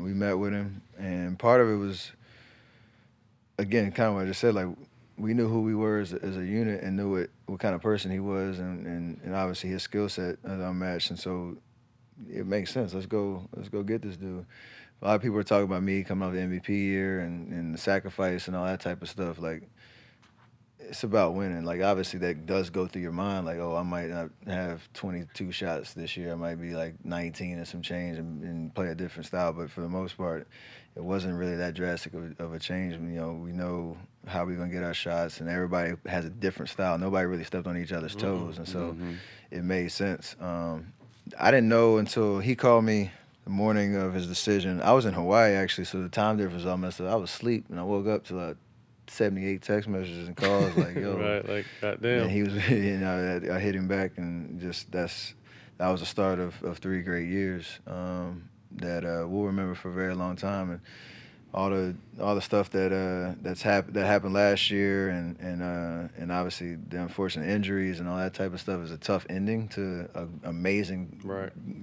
we met with him. And part of it was, again, kind of what I just said, like, we knew who we were as a unit and knew what kind of person he was, and obviously his skill set is unmatched, and so it makes sense. Let's go get this dude. A lot of people are talking about me coming off the MVP year and the sacrifice and all that type of stuff. Like, it's about winning. Like, obviously that does go through your mind. Like, oh, I might not have 22 shots this year. I might be like 19 and some change and play a different style. But for the most part, it wasn't really that drastic of a change. You know, we know how we're gonna get our shots, and everybody has a different style. Nobody really stepped on each other's toes, and so it made sense. I didn't know until he called me the morning of his decision. I was in Hawaii, actually, so the time difference was all messed up. I was asleep, and I woke up to like 78 text messages and calls, like, yo. Right, like, goddamn. And he was, you know, I hit him back, and just that was the start of 3 great years that we'll remember for a very long time. And all the stuff that happened last year, and obviously the unfortunate injuries and all that type of stuff is a tough ending to an amazing,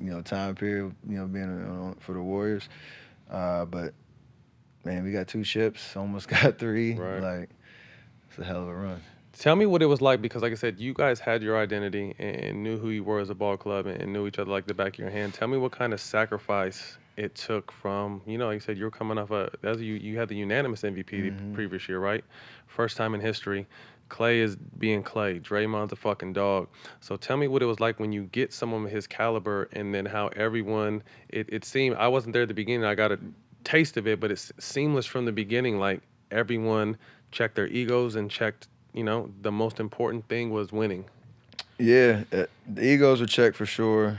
you know, time period, you know, being for the Warriors. But man, we got 2 ships, almost got 3. Right. Like, it's a hell of a run. Tell me what it was like, because like I said, you guys had your identity and knew who you were as a ball club and knew each other like the back of your hand. Tell me what kind of sacrifice it took from, you know, like you said, you were coming off you had the unanimous MVP the previous year, right? First time in history. Clay is being Clay. Draymond's a fucking dog. So tell me what it was like when you get someone of his caliber, and then how everyone, it seemed, I wasn't there at the beginning, I got a taste of it, but it's seamless from the beginning. Like, everyone checked their egos and checked, you know, the most important thing was winning. Yeah, the egos were checked for sure.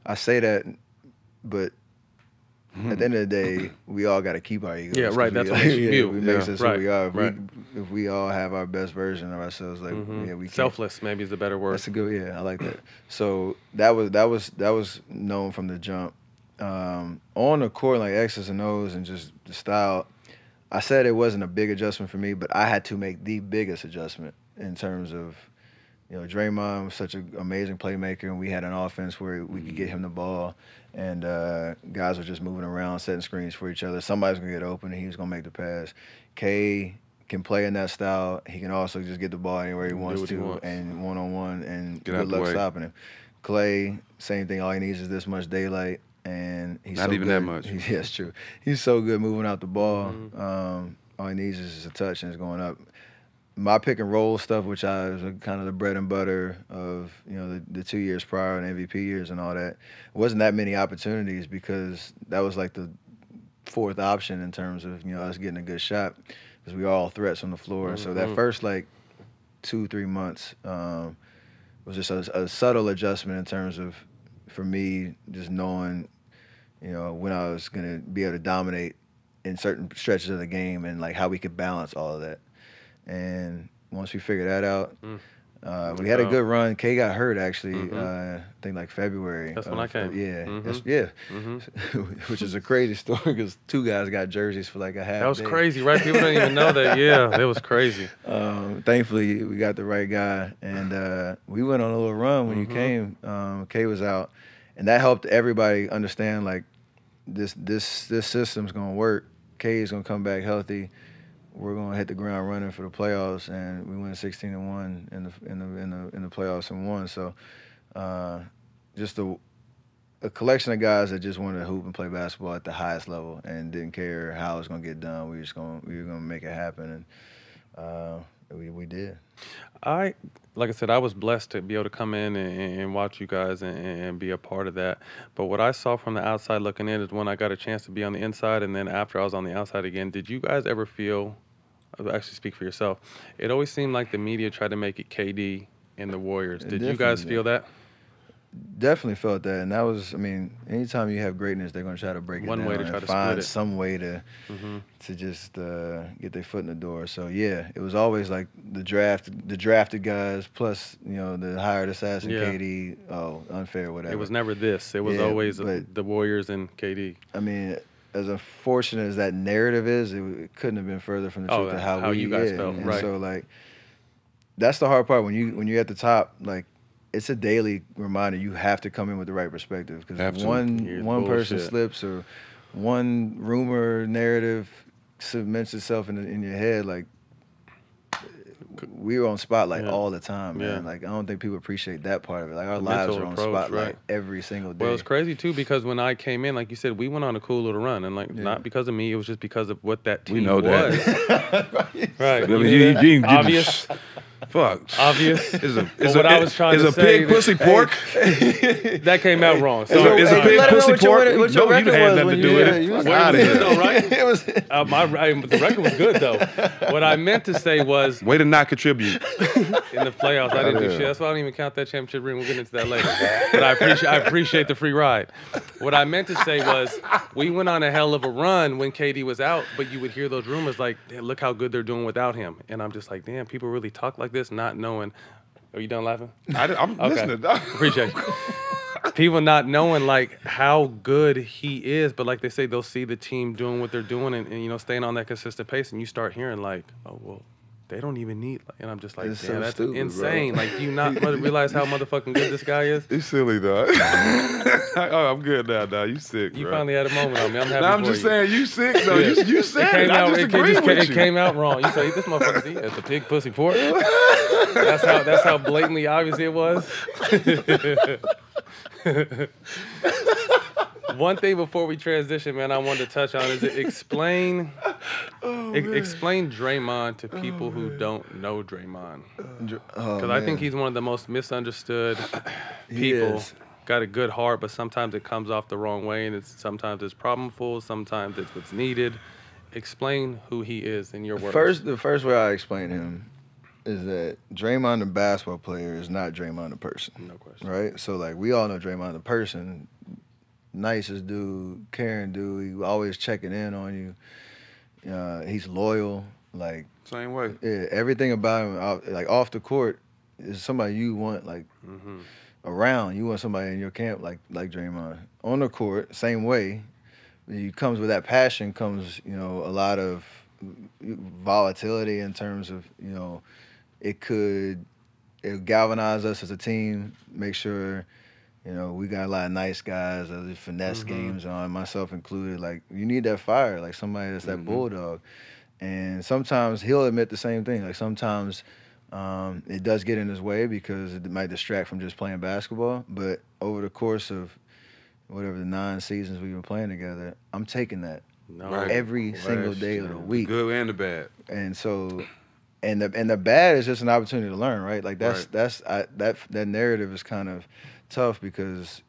I say that, but at the end of the day, we all got to keep our egos. Yeah, right. That's what makes you. We makes us who we are. If we all have our best version of ourselves, like yeah, we can't. Selfless maybe is the better word. That's a good. Yeah, I like that. So that was known from the jump. On the court, like X's and O's and just the style, I said it wasn't a big adjustment for me, but I had to make the biggest adjustment in terms of, you know, Draymond was such an amazing playmaker, and we had an offense where we could get him the ball, and guys were just moving around, setting screens for each other. Somebody's going to get open, and he was going to make the pass. K can play in that style. He can also just get the ball anywhere he wants to, and one-on-one, and good luck stopping him. Clay, same thing. All he needs is this much daylight, and he's not even good. that much. Yeah, it's true. He's so good moving out the ball. All he needs is a touch, and it's going up. My pick and roll stuff, which was kind of the bread and butter of, you know, the 2 years prior and MVP years and all that, wasn't that many opportunities, because that was like the 4th option in terms of, you know, us getting a good shot, because we were all threats on the floor. So that first like 2-3 months was just a subtle adjustment in terms of, for me, just knowing, you know, when I was gonna be able to dominate in certain stretches of the game, and like how we could balance all of that. And once we figured that out, we had a good run. K got hurt, actually, I think like February. That's when I came. Which is a crazy story, because 2 guys got jerseys for like a half That was day. crazy, right? People don't even know that. Yeah, that was crazy. Thankfully, we got the right guy, and we went on a little run when you came. K was out, and that helped everybody understand, like, this system's gonna work. K is gonna come back healthy. We're gonna hit the ground running for the playoffs, and we went 16-1 in the playoffs and won. So, just a collection of guys that just wanted to hoop and play basketball at the highest level and didn't care how it was gonna get done. We were gonna make it happen, and we did. Like I said, I was blessed to be able to come in and watch you guys and be a part of that. But what I saw from the outside looking in is when I got a chance to be on the inside, and then after I was on the outside again, did you guys ever feel, actually speak for yourself, it always seemed like the media tried to make it KD and the Warriors. Did you guys feel that? Definitely felt that, and that was, I mean, anytime you have greatness, they're gonna try to break it down. One way to try to find split it. some way to just get their foot in the door. So yeah, it was always like the drafted guys plus, you know, the hired assassin KD. Oh, unfair, whatever. It was never this. It was always the Warriors and KD. I mean, as unfortunate as that narrative is, it couldn't have been further from the truth of how you guys felt. And right. So like, that's the hard part when you're at the top, like. It's a daily reminder. You have to come in with the right perspective, because if one person slips or one rumor narrative cements itself in your head, like we were on spotlight all the time, man. Like I don't think people appreciate that part of it. Like our lives are on spotlight every single day. Well, it's crazy too because when I came in, like you said, we went on a cool little run, and like not because of me, it was just because of what that team was. That. Right. I mean, you obvious. Fuck. Obvious. Is what I was trying to say. Is a pig pussy pork? That came out wrong. So is a pig pussy pork? What your record had was nothing to do with it. Fuck out of here. Though, right? It was the record was good though. What I meant to say was way to not contribute in the playoffs. I didn't do shit. That's why I don't even count that championship ring. We'll get into that later. But I appreciate the free ride. What I meant to say was we went on a hell of a run when KD was out, but you would hear those rumors like, look how good they're doing without him. And I'm just like, damn, people really talk like this, not knowing. Are you done laughing? I'm listening. Appreciate you. People not knowing like how good he is, but like they say, they'll see the team doing what they're doing and you know staying on that consistent pace, and you start hearing like, oh well, they don't even need. And I'm just like, it's damn, so that's stupid, insane. bro. Like, do you not realize how motherfucking good this guy is? It's silly, dog. Oh, I'm good now, dog. You sick, You bro. finally had a moment on me. I'm happy No, I'm for just you. saying, you sick, though. You said it. I just agree with you. It came out wrong. You say, this motherfucker, it's a pig pussy pork. That's how blatantly obvious it was. One thing before we transition, man, I wanted to touch on is explain Draymond to people who don't know Draymond. Because I think he's one of the most misunderstood people. Got a good heart, but sometimes it comes off the wrong way, and sometimes it's problemful, sometimes it's what's needed. Explain who he is in your words. The first way I explain him is that Draymond the basketball player is not Draymond the person. No question. Right? So like we all know Draymond the person. Nicest dude, caring dude. He always checking in on you. He's loyal. Like Same way. Yeah, everything about him, like off the court, is somebody you want like around. You want somebody in your camp like Draymond. On the court, same way. He comes with that passion. Comes a lot of volatility in terms of it galvanize us as a team. Make sure. We got a lot of nice guys, there's finesse games on, myself included. Like, you need that fire, like somebody that's that bulldog. And sometimes he'll admit the same thing. Like, sometimes it does get in his way because it might distract from just playing basketball. But over the course of whatever the 9 seasons we've been playing together, I'm taking that every single day of the week. The good and the bad. And so... And the bad is just an opportunity to learn, right? Like that narrative is kind of tough because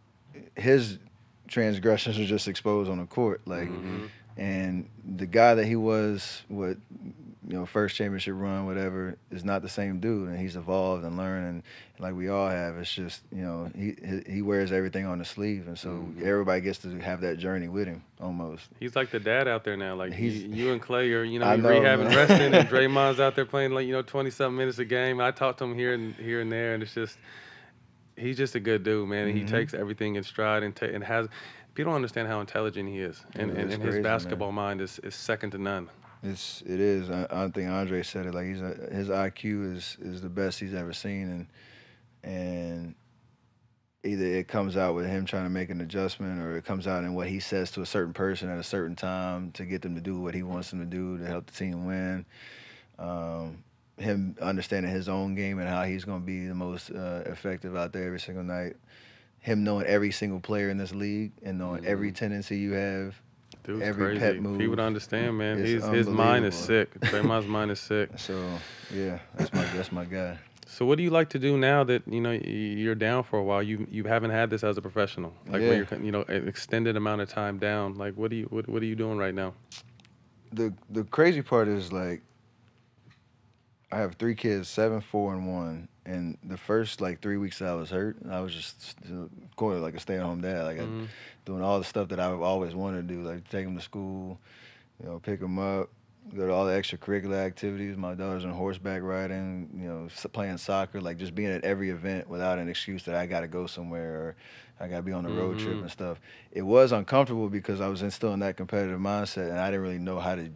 his transgressions are just exposed on the court, like, and the guy that he was, first championship run, whatever, is not the same dude, and he's evolved and learned, and like we all have. It's just he wears everything on the sleeve, and so everybody gets to have that journey with him almost. He's like the dad out there now. Like you and Clay are I know, rehabbing, man. resting, and Draymond's out there playing like 20-something minutes a game. I talk to him here and there, and it's just he's just a good dude, man. And he takes everything in stride and has. People don't understand how intelligent he is, and his crazy, basketball mind is second to none. It is. I think Andre said it. Like his IQ is the best he's ever seen, and either it comes out with him trying to make an adjustment, or it comes out in what he says to a certain person at a certain time to get them to do what he wants them to do to help the team win. Him understanding his own game and how he's going to be the most effective out there every single night. Him knowing every single player in this league and knowing every tendency you have. Dude's every crazy. pet move. People don't understand, man. His mind is sick. Draymond's mind is sick. So yeah, that's my guy. So what do you like to do now that you're down for a while? You haven't had this as a professional, like where you're an extended amount of time down. Like what are you doing right now? The crazy part is like I have 3 kids, 7, 4, and 1. And the first 3 weeks that I was hurt, I was just going like a stay-at-home dad, like doing all the stuff that I've always wanted to do, like take them to school, pick them up, go to all the extracurricular activities. My daughter's on horseback riding, playing soccer, like just being at every event without an excuse that I got to go somewhere or I got to be on a road trip and stuff. It was uncomfortable because I was still in that competitive mindset, and I didn't really know how to,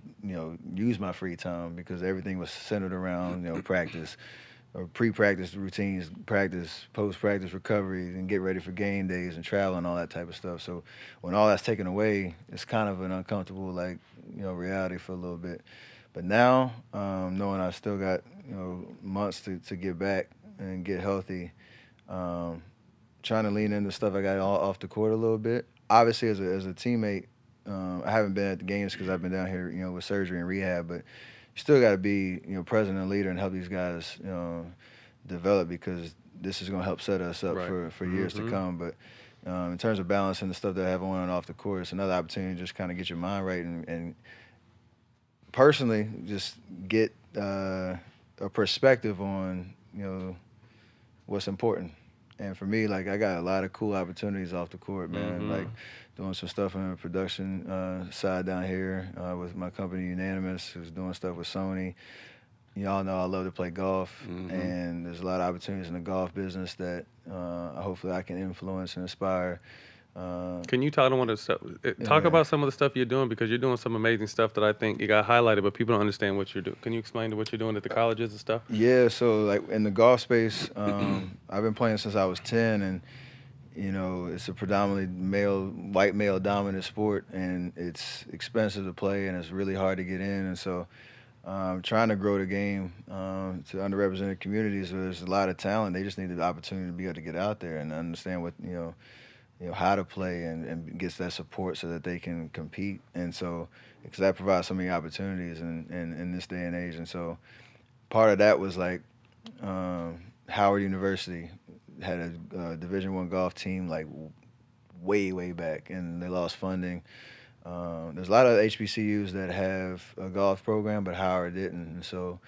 use my free time because everything was centered around, practice. Or pre-practice routines, practice, post-practice recovery, and get ready for game days and travel and all that type of stuff. So when all that's taken away, it's kind of an uncomfortable, reality for a little bit. But now, knowing I still got months to get back and get healthy, trying to lean into stuff I got off the court a little bit. Obviously, as a teammate, I haven't been at the games because I've been down here, with surgery and rehab. But you still got to be, present and leader and help these guys, develop, because this is going to help set us up for years to come. But in terms of balancing the stuff that I have on and off the court, it's another opportunity to just kind of get your mind right and personally just get a perspective on, what's important. And for me, like, I got a lot of cool opportunities off the court, man. Like doing some stuff on the production side down here with my company Unanimous, who's doing stuff with Sony. Y'all know I love to play golf, and there's a lot of opportunities in the golf business that hopefully I can influence and inspire. Can you talk about some of the stuff you're doing, because you're doing some amazing stuff that I think you got highlighted, but people don't understand what you're doing. Can you explain what you're doing at the colleges and stuff? Yeah, so like in the golf space, I've been playing since I was 10, and it's a predominantly white male dominant sport, and it's expensive to play, and it's really hard to get in, and so trying to grow the game to underrepresented communities where there's a lot of talent. They just need the opportunity to be able to get out there and understand what how to play and gets that support so that they can compete. And so, because that provides so many opportunities in this day and age. And so, part of that was like Howard University had a Division I golf team like way back, and they lost funding. There's a lot of HBCUs that have a golf program, but Howard didn't. And so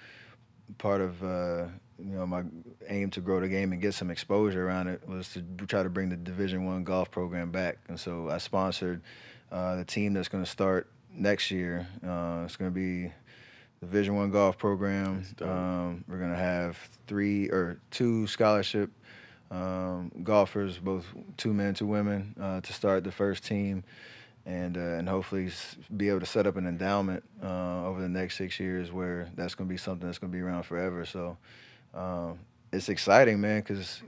part of my aim to grow the game and get some exposure around it was to try to bring the Division I golf program back. And so I sponsored the team that's going to start next year. It's going to be the Division I golf program. We're going to have 2 scholarship golfers, both 2 men, 2 women, to start the first team. And hopefully be able to set up an endowment over the next 6 years where that's going to be something that's going to be around forever. So it's exciting, man, because,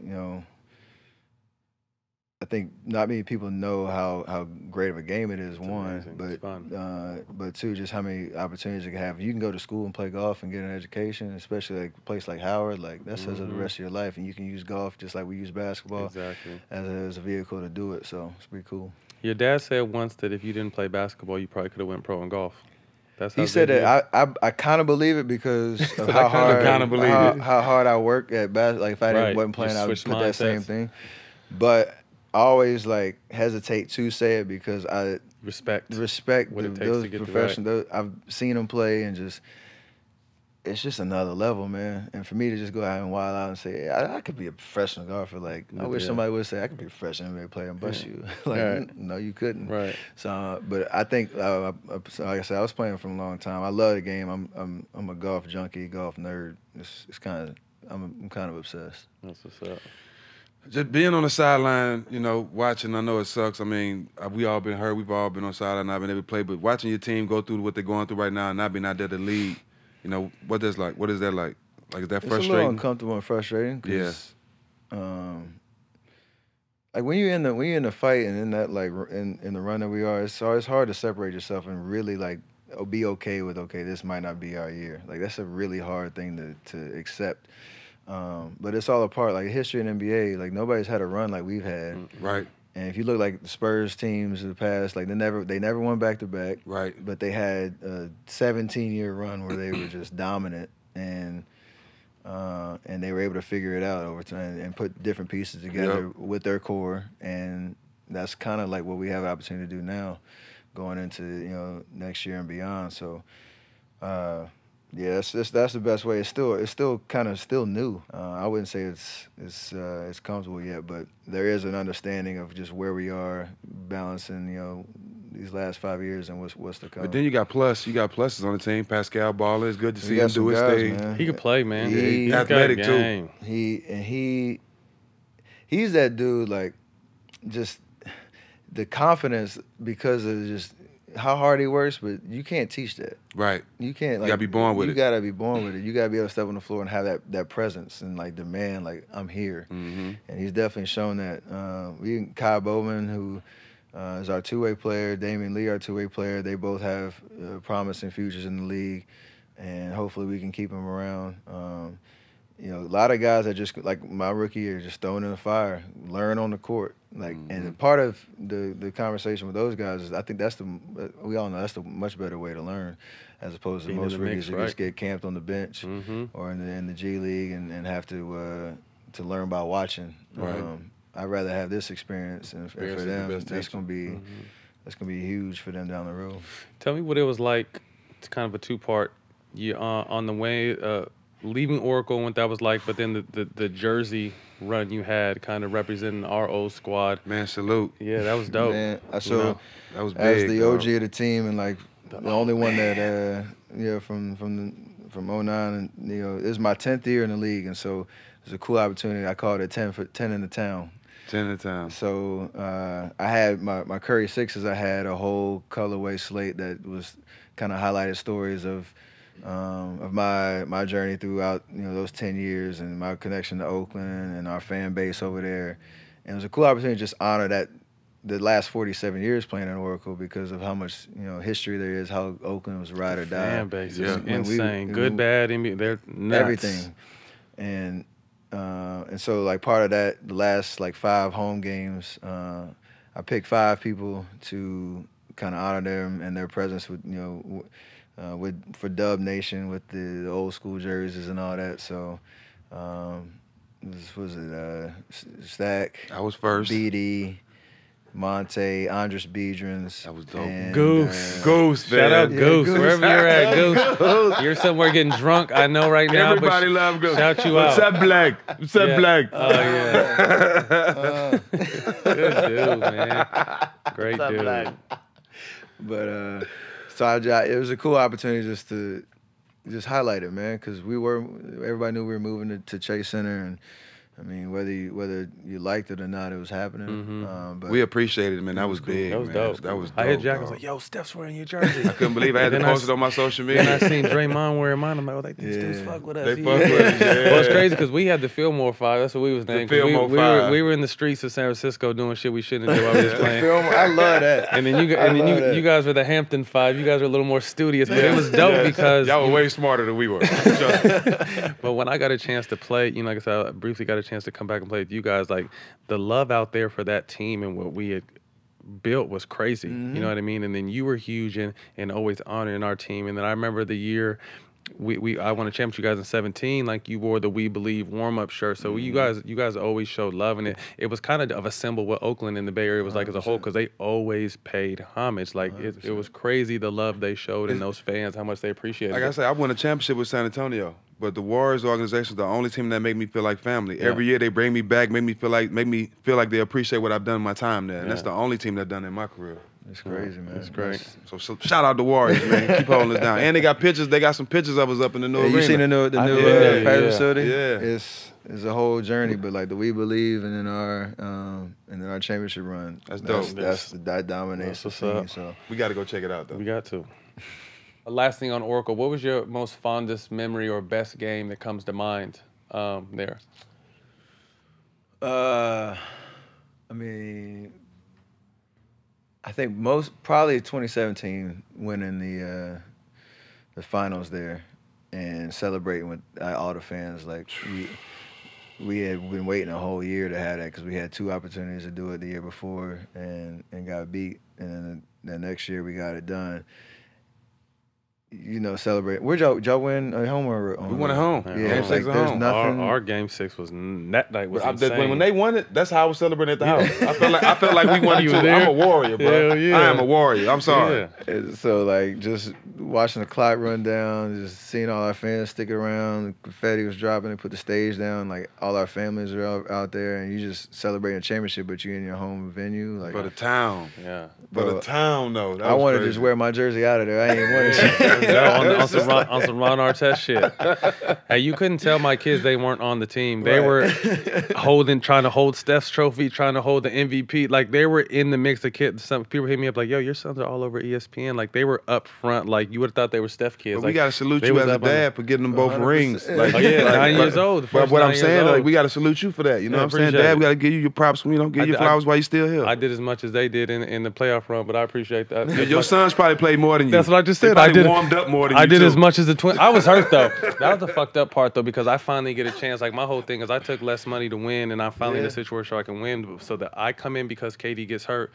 I think not many people know how great of a game it is, but 2, just how many opportunities you can have. You can go to school and play golf and get an education, especially like a place like Howard. Like, that says the rest of your life, and you can use golf just like we use basketball as a vehicle to do it. So it's pretty cool. Your dad said once that if you didn't play basketball, you probably could have went pro in golf. He said that. I kind of believe it because of how hard I work at basketball. Like, if I wasn't playing, I would put that same thing. But I always hesitate to say it because I respect those professionals. I've seen them play, and it's just another level, man. And for me to just go out and wild out and say, I could be a professional golfer. Like, I wish somebody would say I could be a professional NBA player and bust you. No, you couldn't. Right. So, but I think, like I said, I was playing for a long time. I love the game. I'm a golf junkie, golf nerd. It's kind of, I'm kind of obsessed. That's what's up. Just being on the sideline, watching, I know it sucks. I mean, we all been hurt. We've all been on the sideline, not been able to play. But watching your team go through what they're going through right now and not being out there to lead, what is that like? Like, is that frustrating? It's a little uncomfortable and frustrating. Cause, like when you're in the fight and in that in the run that we are, it's hard to separate yourself and really be okay with this might not be our year. Like, that's a really hard thing to accept. But it's all a part. Like, history in NBA, like, nobody's had a run like we've had. Right. And if you look like the Spurs teams of the past, like, they never won back-to-back. Right. But they had a 17-year run where they were just dominant, and they were able to figure it out over time and put different pieces together with their core. And that's kind of like what we have an opportunity to do now going into, next year and beyond. So, yeah, that's the best way. It's still kind of new. I wouldn't say it's comfortable yet, but there is an understanding of just where we are, balancing these last 5 years and what's to come. But then you got pluses on the team. Pascal Baller, it's good to see him do his thing. Man. He can play, man. He's athletic too. He's that dude, like, just the confidence because of just how hard he works, but you can't teach that. Right. You can't. You gotta be born with it. You gotta be born with it. You gotta be able to step on the floor and have that presence and demand, I'm here. And he's definitely shown that. Kai Bowman, who is our 2-way player, Damian Lee, our 2-way player. They both have promising futures in the league, and hopefully we can keep him around. You know, a lot of guys that just, like my rookie year, just thrown in the fire, learn on the court. Like, and part of the conversation with those guys is, I think that's we all know that's the much better way to learn, as opposed to most rookies who just get camped on the bench or in the G League and have to learn by watching. Right. I'd rather have this experience, and for them, that's gonna be huge for them down the road. Tell me what it was like. It's kind of a two-part. You on the way leaving Oracle and what that was like, but then the Jersey run you had, kind of representing our old squad. Man, salute. Yeah, that was dope. Man, that was big. As the OG of the team, and like the only one that from 09, and you know, it was my 10th year in the league, and so it was a cool opportunity. I called it 10 in the town. 10 in the town. So I had my Curry Sixes. I had a whole colorway slate that was kind of highlighted stories of my journey throughout, you know, those 10 years and my connection to Oakland and our fan base over there. And it was a cool opportunity to just honor the last 47 years playing in Oracle, because of how much, you know, history there is, how Oakland was ride or die. Fan base is insane. Good, bad, they're nuts. Everything. And so, like, part of that, the last, like, 5 home games, I picked 5 people to kind of honor them and their presence with, you know, for Dub Nation with the old school jerseys and all that. So, this was it, Stack. I was first. BD, Monte, Andres Biedrins. That was dope. And, Goose. Shout out Goose. Wherever you're at, Goose. You're somewhere getting drunk, I know right now. Everybody love Goose. Shout you What's out. up, Black? What's up, Black? Oh, yeah. Good dude, man. Great dude. Black? But so it was a cool opportunity just to highlight it, man, because everybody knew we were moving to Chase Center, and I mean, whether you liked it or not, it was happening. But We appreciated it, man. That was cool. big. That was man. dope. That was dope. I hit Jack. I was dog. like, "Yo, Steph's wearing your jersey." I couldn't believe I had to post it on my social media. Then I seen Draymond wearing mine. I'm like, these dudes fuck with us. They fuck with us, yeah. Well, it's crazy because we had the Fillmore 5. That's what we was named. 'Cause Fillmore we 5. were in the streets of San Francisco doing shit we shouldn't do while we was playing. I love that. And then you guys were the Hampton 5. You guys were a little more studious, but it was dope because Y'all were way smarter than we were. But when I got a chance to play, you know, like I said, I briefly got a chance to come back and play with you guys. Like, the love out there for that team and what we had built was crazy. You know what I mean? And then you were huge and always honoring our team. And then I remember the year I won a championship, you guys, in 17. Like, you wore the We Believe warm-up shirt. So you guys always showed love, and it was kind of a symbol what Oakland and the Bay Area was like as a whole, because they always paid homage. Like, it was crazy the love they showed and those fans, how much they appreciated Like it. I said, I won a championship with San Antonio, but the Warriors organization is the only team that make me feel like family. Yeah. Every year they bring me back, make me feel like they appreciate what I've done in my time there. And that's the only team that done it in my career. It's crazy, man. It's great. So shout out the Warriors, man. Keep holding us down. And they got pictures. They got some pictures of us up in the new arena. You seen the new did, practice facility? Yeah. It's a whole journey, but like the We Believe and then our championship run. That's dope. That dominates the That's scene. what's So We got to go check it out, though. We got to. Last thing on Oracle, what was your most fondest memory or best game that comes to mind there? I mean, I think probably 2017 winning the finals there and celebrating with all the fans. Like, we had been waiting a whole year to have that, because we had 2 opportunities to do it the year before and got beat, and then the next year we got it done. You know, celebrate. Where'd y'all win at home or on? We won at home. Yeah, Game 6 at there's home. nothing. Our game 6 was that night was insane. When they won it, that's how I was celebrating at the house. I felt like we won it You too. were there? I'm a warrior, bro. Hell yeah. I am a warrior. I'm sorry. Yeah. And so, like, just watching the clock run down, just seeing all our fans sticking around, the confetti was dropping, they put the stage down, like, all our families are out there, and you just celebrating a championship, but you in your home venue. Like, For the town. Yeah. For the town, though. I want to just wear my jersey out of there. I ain't want to. on some Ron Artest shit. Hey, you couldn't tell my kids they weren't on the team. They were trying to hold Steph's trophy, trying to hold the MVP. Like, they were in the mix of kids. Some people hit me up like, "Yo, your sons are all over ESPN." Like, they were up front. Like, you would have thought they were Steph kids. But like, we gotta salute they you was as a up on dad for getting them both 100%. rings. Like, Oh, yeah, 9 years old. the But first what 9 I'm years saying, old. like, we gotta salute you for that. You know Yeah, what I'm saying? appreciate Dad, it. we gotta give you your props. You know, give you flowers while you still here. I did as much as they did in the playoff run, but I appreciate that. Your sons probably played more than you. That's what I just They said. I probably did. warmed warmed up more than you I did too. as much as the twin. I was hurt though. That was the fucked up part though, because I finally get a chance. Like my whole thing is I took less money to win, and I finally in a situation where I can win, so that I come in because KD gets hurt,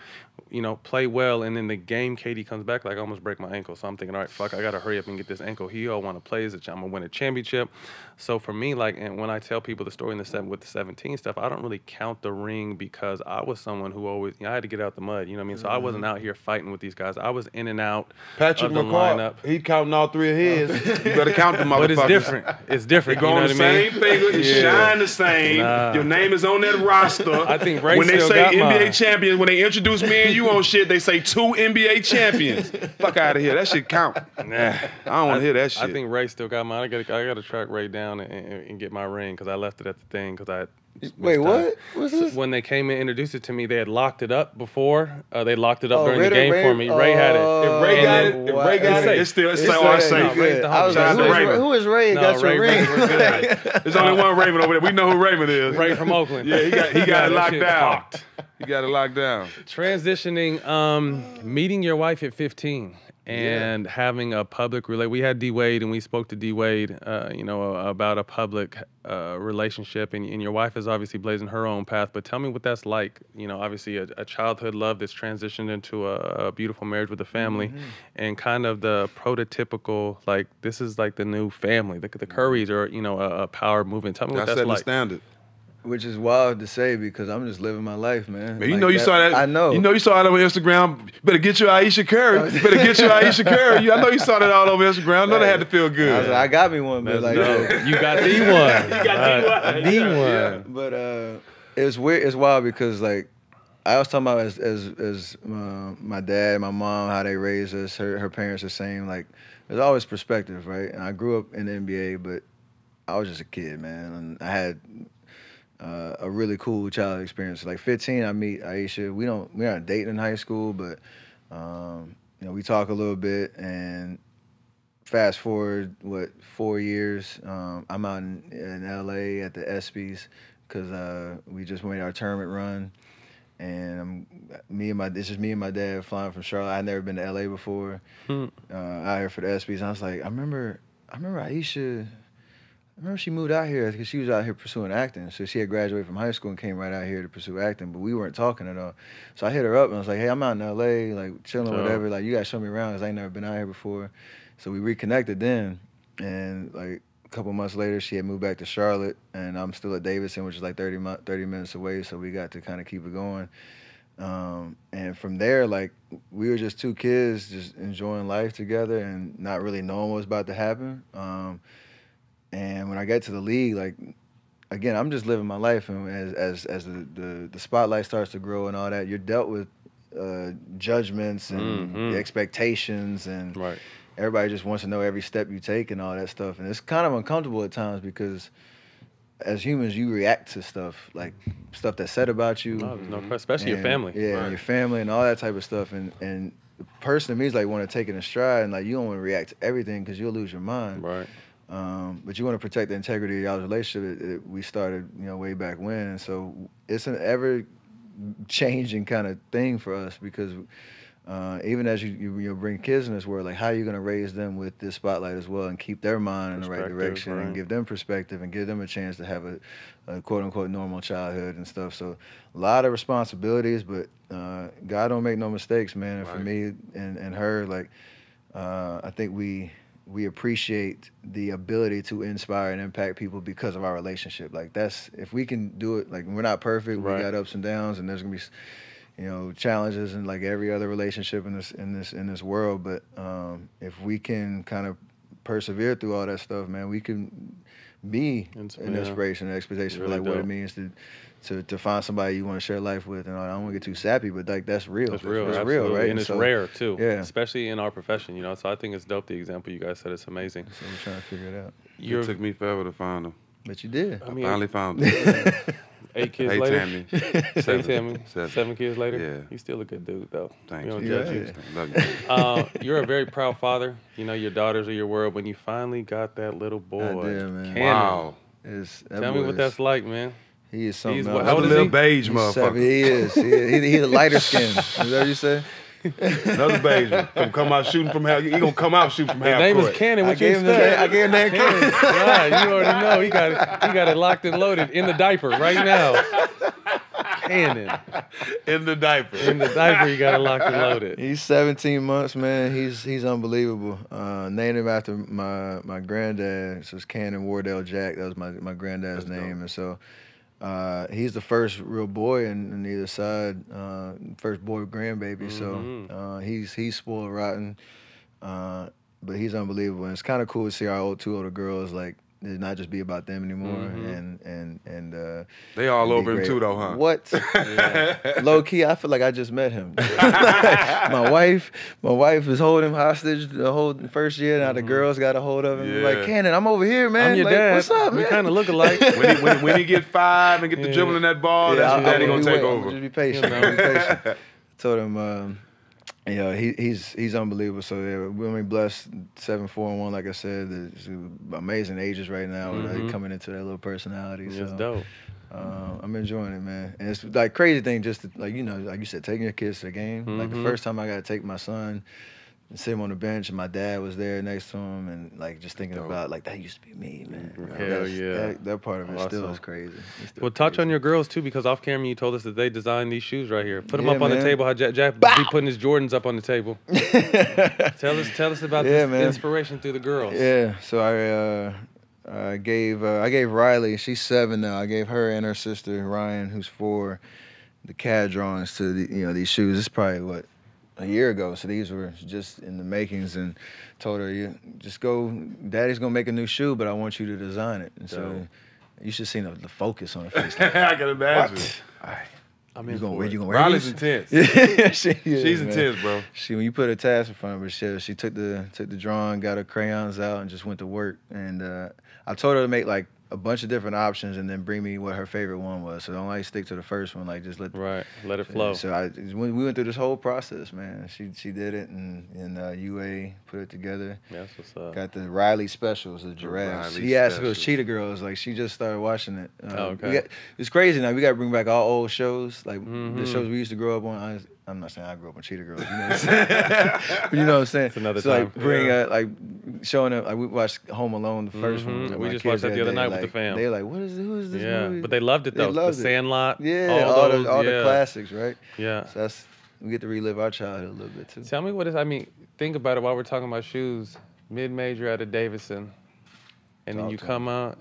you know, play well, and then the game KD comes back, like I almost break my ankle. So I'm thinking, all right, fuck, I gotta hurry up and get this ankle healed. I want to play I'm gonna win a championship. So for me, like, and when I tell people the story in with the 17 stuff, I don't really count the ring because I was someone who always, I had to get out the mud. You know what I mean? So I wasn't out here fighting with these guys. I was in and out Patrick of the McCall, lineup. he counting all 3 of his. You better count them motherfuckers. But it's different. It's different. They go You know on what the I mean? same finger, you shine the same. Your name is on that roster. I think Ray when they still say got NBA mine. champions, when they introduce me and you on shit, they say 2 NBA champions. Fuck out of here. That shit count. Nah. I don't want to hear that shit. I think Ray still got mine. I gotta track Ray down and get my ring because I left it at the thing because I. Wait, missed what? time. What's this? When they came and introduced it to me, they had locked it up before. They locked it up Oh, during Ray- the game Ray- for me. Ray had it. oh, Ray got And it. then- If Ray got It's it. It's still, it's It's all like- safe. no, Ray's the I was homie. like, Shout out to Raymond. who is Ray? No, Got your Ray- ring. Ray- Ray- There's only one Raymond over there. We know who Raymond is. Ray from Oakland. Yeah, he got it that locked shit down. locked. He got it locked down. Transitioning, meeting your wife at 15 and having a public we had D Wade and we spoke to D Wade, you know, about a public relationship, and your wife is obviously blazing her own path. But tell me what that's like. You know, obviously a childhood love that's transitioned into a beautiful marriage with a family, and kind of the prototypical like this is like the new family. The Currys are, you know, a power movement. Tell me what That's that's setting the like. standard. Which is wild to say because I'm just living my life, man. Man, you Like know you saw that. I know. You know you saw it over Instagram. Better get your Aisha Curry. Better get your Aisha Curry. I know you saw that all over Instagram. I know they had to feel I was good. like, I got me one, but like, You got the one. You got the one. but it's weird. It's wild because like I was talking about as my dad, my mom, how they raised us. Her parents the same. Like there's always perspective, right? And I grew up in the NBA, but I was just a kid, man, and I had a really cool childhood experience. Like 15, I meet Aisha. We aren't dating in high school, but you know, we talk a little bit. And fast forward 4 years, I'm out in LA at the ESPYs because we just made our tournament run, and it's just me and my dad flying from Charlotte. I'd never been to LA before. Out here for the ESPYs, and I was like, I remember Aisha. I remember she moved out here because she was out here pursuing acting. So she had graduated from high school and came right out here to pursue acting, but we weren't talking at all. So I hit her up and I was like, hey, I'm out in LA, like chilling, whatever. Like, you gotta show me around because I ain't never been out here before. So we reconnected then. And like a couple months later, she had moved back to Charlotte, and I'm still at Davidson, which is like 30 minutes away. So we got to kind of keep it going. And from there, like, we were just 2 kids just enjoying life together and not really knowing what was about to happen. And when I got to the league, like, again, I'm just living my life, and as the spotlight starts to grow and all that, you're dealt with judgments and expectations, and everybody just wants to know every step you take and all that stuff. And it's kind of uncomfortable at times because as humans, you react to stuff, like stuff that's said about you. No, especially your family. Yeah, and your family and all that type of stuff. And the person to me is like want to take it in stride, and like you don't want to react to everything because you'll lose your mind. Right. But you want to protect the integrity of y'all's relationship. We started, you know, way back when, and so it's an ever-changing kind of thing for us because even as you bring kids in this world, like how are you going to raise them with this spotlight as well and keep their mind in the right direction and give them perspective and give them a chance to have a quote-unquote normal childhood and stuff. So a lot of responsibilities, but God don't make no mistakes, man. And for me and her, like I think we appreciate the ability to inspire and impact people because of our relationship. Like that's, if we can do it, like we're not perfect, we got ups and downs, and there's gonna be, you know, challenges in like every other relationship in this world. But if we can kind of persevere through all that stuff, man, we can be an inspiration and expectation for like what it means to find somebody you want to share life with. And I don't want to get too sappy, but like that's real. It's real, it's absolutely. real, right? And it's so, rare too, especially in our profession, you know. So I think it's dope, the example you guys said. It's amazing. So we're trying to figure it out. It took me forever to find them. But you did. I finally found them. 8 kids hey, later. Tammy. Hey, Tammy. 7 kids later. Yeah. You're still a good dude, though. Thanks. We don't judge you. Love you. You're a very proud father. You know, your daughters are your world. When you finally got that little boy, I did, man. Cannon, Wow. Tell me what that's like, man. He is something He's else. how old is little he? beige He's motherfucker. He is. He's a lighter skin. Is that what you say? Another Beige one. Come out shooting from half. He gonna come out shooting from half His name court. is Cannon. What you expect? I gave him that Cannon. Right, you already know. He got it locked and loaded in the diaper right now. Cannon. In the diaper. In the diaper, you got it locked and loaded. He's 17 months, man. He's unbelievable. Named him after my granddad. So it's Cannon Wardell Jack. That was my granddad's name. And so he's the first real boy on either side, first boy grandbaby. So he's spoiled rotten, but he's unbelievable. And it's kind of cool to see our two older girls like it not just be about them anymore, and They all over him great. too, though, huh? What? Low key, I feel like I just met him. my wife is holding him hostage the whole first year. Now the girls got a hold of him. Yeah. Like, Cannon, I'm over here, man. I'm your like, dad. What's up, man? We kind of look alike. When he get 5 and get the dribbling that ball, that's when Daddy gonna take over. Just be patient. Be patient. Told him, he's unbelievable. So yeah, we're only blessed 7, 4, and 1. Like I said, there's amazing ages right now. Like, coming into their little personality. It's So dope. I'm enjoying it, man. And it's like crazy thing just to, like you said, taking your kids to the game. Like the first time I got to take my son and sit him on the bench, and my dad was there next to him, and like just thinking about like that used to be me, man. Hell yeah. That part of it still Awesome. is crazy. It's still Well, touch crazy. on your girls too, because off camera you told us that they designed these shoes right here. Put them Yeah, up on the man. table. How Jack be putting his Jordans up on the table. Tell us about Yeah, this man. inspiration through the girls. Yeah, so I gave Riley, she's 7 now. I gave her and her sister Ryan, who's 4, the CAD drawings to these shoes. It's probably a year ago. So these were just in the makings, and told her, "You just go. Daddy's gonna make a new shoe, but I want you to design it." And so you should see the focus on her face. Like, I can imagine. all right, I'm you in gonna for it. wear Riley's these? intense. Yeah, she is, She's man. intense, bro. When you put a task in front of her, she took the drawing, got her crayons out, and just went to work. And I told her to make like a bunch of different options, and then bring me what her favorite one was. So don't like stick to the first one. Like just let it flow. So we went through this whole process, man. She did it, and UA put it together. That's what's up. Got the Riley specials, the giraffes. Riley He asked if it was specials. Cheetah Girls. Like she just started watching it. Okay. It's crazy now. We got to bring back all old shows, like the shows we used to grow up on. I'm not saying I grew up on Cheetah Girls. You know what I'm saying? But you know what I'm saying? It's another so time. like bring like showing them. Like we watched Home Alone, the first one. with We my just kids watched that the other day. night with the Like, fam. They like, who is this Yeah, movie? but they loved it though. They loved the it. Sandlot. Yeah, all those, all the yeah. classics, right? Yeah. So we get to relive our childhood a little bit too. Tell me think about it while we're talking about shoes. Mid-major out of Davidson, and then you come out,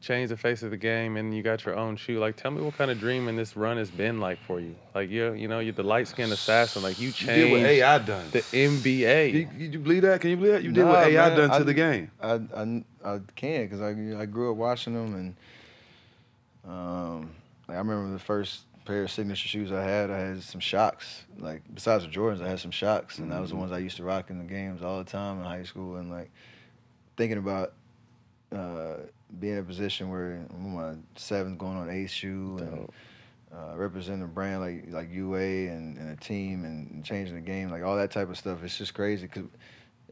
change the face of the game, and you got your own shoe. Like, tell me what kind of dream in this run has been like for you. Like, you're the light-skinned assassin. Like, you You did what changed AI done. the NBA. You believe that? Can you believe that? You did Nah, what AI man, done to the game. I can, because I grew up watching them, and like I remember the first pair of signature shoes I had some Shocks. Like besides the Jordans, I had some Shocks, and that was the ones I used to rock in the games all the time in high school. And like thinking about being in a position where I'm my 7th going on 8th shoe, and representing a brand like UA and a team and changing the game, like all that type of stuff. It's just crazy because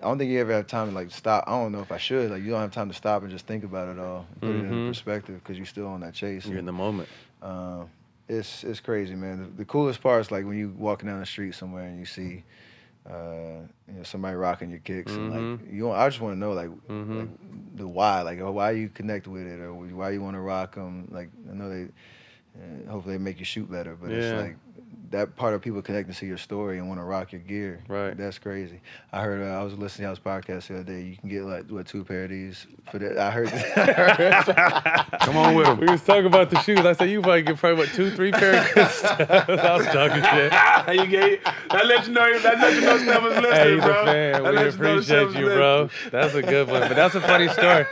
I don't think you ever have time to like stop. I don't know if I should. Like you don't have time to stop and just think about it all, put it in perspective, because you're still on that chase. You're in the moment. It's crazy, man. The coolest part is like when you walking down the street somewhere and you see somebody rocking your kicks, and like I just want to know like the why, like why you connect with it, or why you want to rock them. Like I know they hopefully they make you shoot better, but it's like that part of people connecting to your story and want to rock your gear. Right. That's crazy. I heard I was listening to y'all's podcast the other day. You can get like 2 pair of these for that. I heard. Come on with them. We was talking about the shoes. I said you might get probably 2, 3 pair of good stuff. I was talking shit. That let you know Steph was listening, Hey, bro. the fan. That We let you know Steph appreciate was you, bro. That's a good one. But that's a funny story.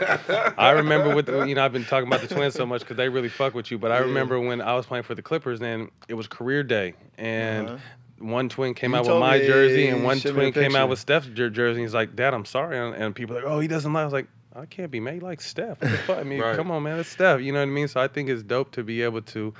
I remember I've been talking about the Twins so much because they really fuck with you. But I remember when I was playing for the Clippers, and it was career day, and one twin came You out with told my me, jersey, and you one sent me a twin came out picture. with Steph's jersey. He's like, "Dad, I'm sorry," and people are like, "Oh, he doesn't like." I was like, "I can't be made like Steph. What the fuck? I mean, Right. come on, man, it's Steph." You know what I mean? So I think it's dope to be able to,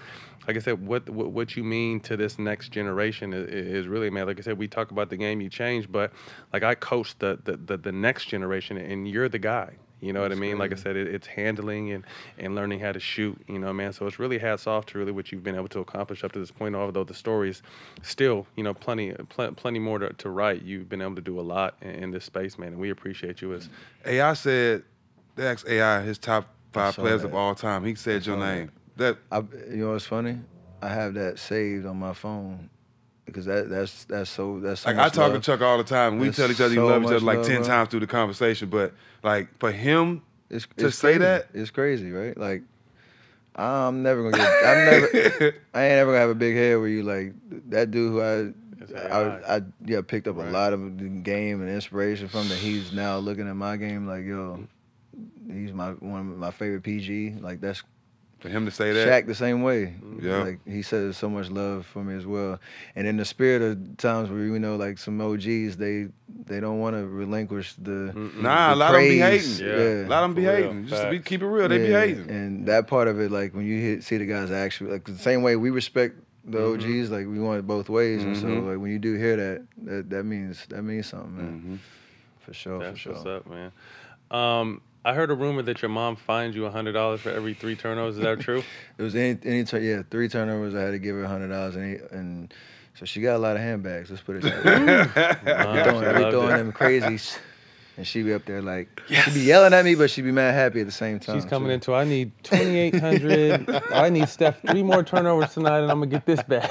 like I said, what you mean to this next generation is really, man. Like I said, we talk about the game you changed, but like I coach the next generation, and you're the guy. You know what I mean? Like I said, it's handling and learning how to shoot, you know, man. So it's really hats off to really what you've been able to accomplish up to this point, although the story's still, you know, plenty more to write. You've been able to do a lot in this space, man, and we appreciate you as... AI said, they asked AI his top 5 players of all time. He said your name. You know what's funny? I have that saved on my phone. Because that's so like much I talk love. to Chuck all the time. We tell each other you love each other like 10 times through the conversation. But like for him to say that, it's crazy, right? Like I'm never gonna get. I ain't ever gonna have a big head where you like that dude who I picked up a lot of the game and inspiration from. That he's now looking at my game like, yo, he's one of my favorite PG. Like that's. For him to say that, Shaq the same way. Yeah, like he says so much love for me as well. And in the spirit of times where we know like some OGs, they don't want to relinquish the a lot of them be hating. Yeah. A lot of them be hating. Just to keep it real, they be hating. And that part of it, like when you see the guys actually, like the same way we respect the OGs, like we want it both ways. And so like when you do hear that means something, man. For sure. That's for sure. What's up, man? I heard a rumor that your mom fined you $100 for every 3 turnovers. Is that true? It was any 3 turnovers. I had to give her $100, and so she got a lot of handbags. Let's put it that way. I be throwing them crazies, and she be up there like she be yelling at me, but she be mad happy at the same time. She's coming into. I need 2,800. I need Steph 3 more turnovers tonight, and I'm gonna get this back.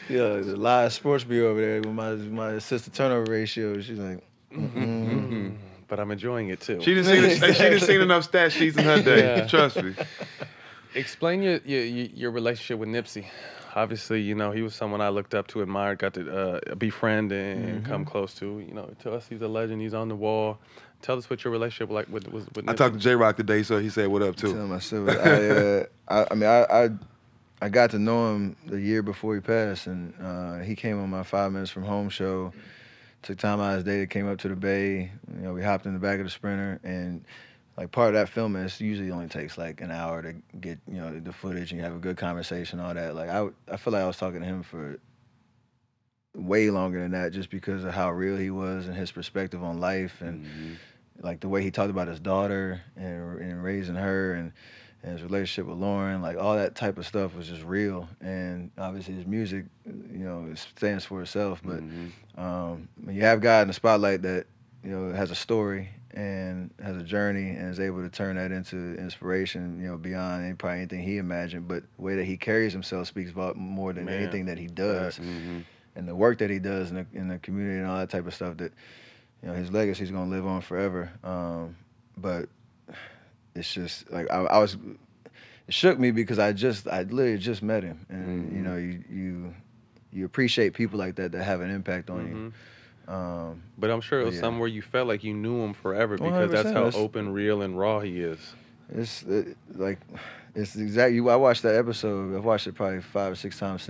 Yeah, there's a lot of sports bureau over there with my assist to turnover ratio. She's like. But I'm enjoying it too. She didn't see enough stat sheets in her day. Yeah. Trust me. Explain your relationship with Nipsey. Obviously, you know, he was someone I looked up to, admired, got to befriend and come close to. You know, to us, he's a legend. He's on the wall. Tell us what your relationship like with Nipsey. I talked to J-Rock today, so he said what up too. Tell myself, I got to know him the year before he passed, and he came on my 5 Minutes from Home show. Took time out of his day to came up to the Bay. You know, we hopped in the back of the Sprinter, and like part of that filming, it usually only takes like an hour to get, you know, the footage and you have a good conversation, all that. Like I feel like I was talking to him for way longer than that, just because of how real he was and his perspective on life, and like the way he talked about his daughter and raising her, and his relationship with Lauren, like all that type of stuff was just real. And obviously his music, you know, it stands for itself. But when you have God in the spotlight that, you know, has a story and has a journey and is able to turn that into inspiration, you know, beyond probably anything he imagined, but the way that he carries himself speaks about more than anything that he does. And the work that he does in the community and all that type of stuff, that, you know, his legacy is going to live on forever. But it's just like it shook me because I literally just met him, and you know, you appreciate people like that have an impact on you. But I'm sure it was somewhere you felt like you knew him forever, because that's how open, real, and raw he is. It's exactly. I watched that episode. I've watched it probably 5 or 6 times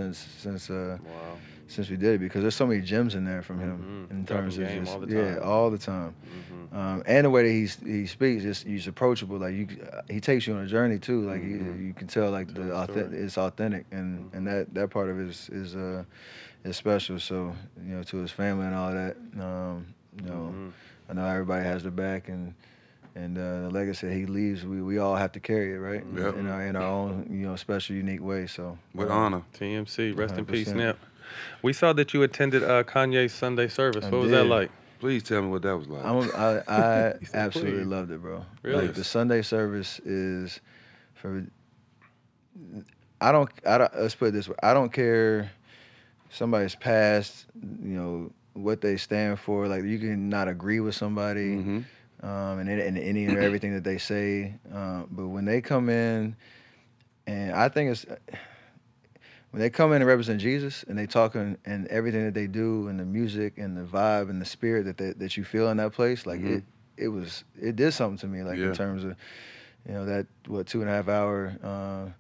since we did it, because there's so many gems in there from him in terms of just all the time. And the way that he speaks, he's approachable. Like he takes you on a journey too. Like you can tell like it's authentic, and that part of it is special. So, you know, to his family and all that, you know, I know everybody has their back, and the legacy he leaves, we all have to carry it, right? Yep. In our own, you know, special, unique way. So with honor. TMC, rest 100%. In peace, Nip. We saw that you attended Kanye's Sunday service. What was that like? Please tell me what that was like. I absolutely loved it, bro. Really? Like the Sunday service is for. Let's put it this way. I don't care somebody's past, you know, what they stand for. Like, you can not agree with somebody, and any and everything that they say, but when they come in, and I think it's. When they come in and represent Jesus, and they talk and everything that they do, and the music and the vibe and the spirit that you feel in that place, like it did something to me, like in terms of, you know, that 2.5 hour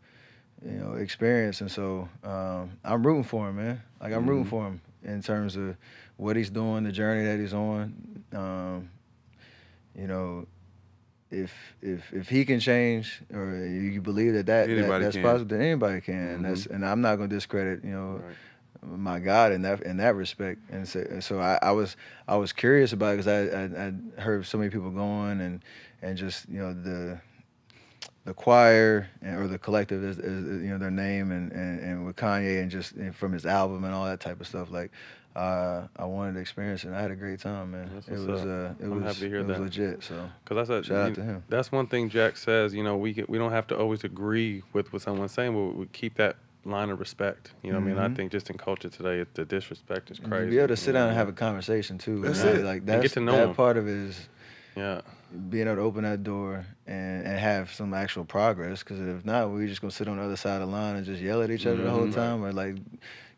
you know, experience. And so I'm rooting for him, man. Like I'm rooting for him in terms of what he's doing, the journey that he's on. You know, if he can change, or you believe that's possible, then anybody can. And I'm not gonna discredit, you know, my God in that respect. And so I was curious about it because I heard so many people going and just, you know, the choir or the collective is you know, their name and with Kanye and just from his album and all that type of stuff. Like I wanted to experience it. And I had a great time, man. I'm happy to hear it that. was legit. So because shout out to him. That's one thing Jack says. You know, we don't have to always agree with what someone's saying, but we keep that line of respect. You know what I mean? I think just in culture today, the disrespect is crazy. To be able to sit down and have a conversation too. That's it. Like and get to know that them. part of it is Yeah. being able to open that door and have some actual progress. Because if not, we're just gonna sit on the other side of the line and just yell at each other the whole time, or like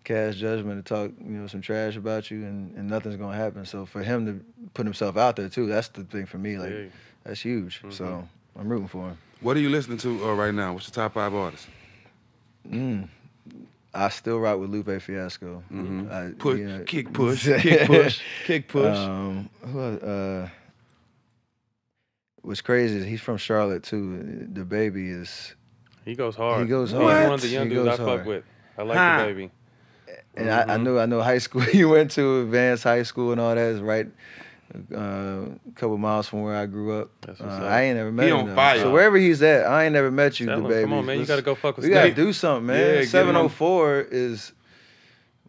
cast judgment and talk, you know, some trash about you, and nothing's gonna happen. So for him to put himself out there too, that's the thing for me. Like that's huge. So I'm rooting for him. What are you listening to right now? What's your top 5 artists? I still rock with Lupe Fiasco. Push, You know, kick push, kick push, kick push. What's crazy is he's from Charlotte too. The baby is. He goes hard. He goes He's hard. one of the young He dudes I goes fuck hard. with. I like the baby. And I know high school you went to, advanced high school and all that is right a couple miles from where I grew up. That's what's up. I ain't never met He him. on though. fire. So wherever he's at, I ain't never met you, Tell the him, baby. come on, man, you got to go fuck with We gotta Steve. do something, man. Yeah, get him 704 is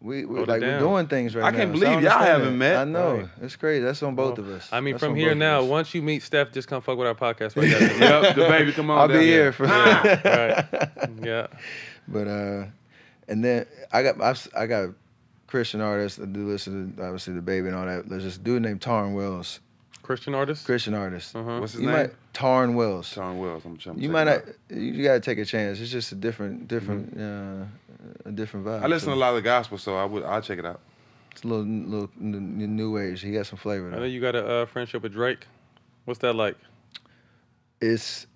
we're down. doing things right now. I can't So believe y'all understand haven't that. met. I know. Right. It's crazy. That's on both of us. I mean, That's from on here both of now, us. once you meet Steph, just come fuck with our podcast right now. Yep, the baby, come on I'll down be here. here for Right. Yeah. But and then I got Christian artists. I do listen to obviously the baby and all that. There's this dude named Tarn Wells. Christian artist? Christian artist. What's his You name? might Tarn Wells. Sean Wells. I'm trying to You check might him not. out. You gotta take a chance. It's just a different vibe. I listen So to a lot of gospel, so I'll check it out. It's a little new age. He got some flavor I know though. you got a friendship with Drake. What's that like? It's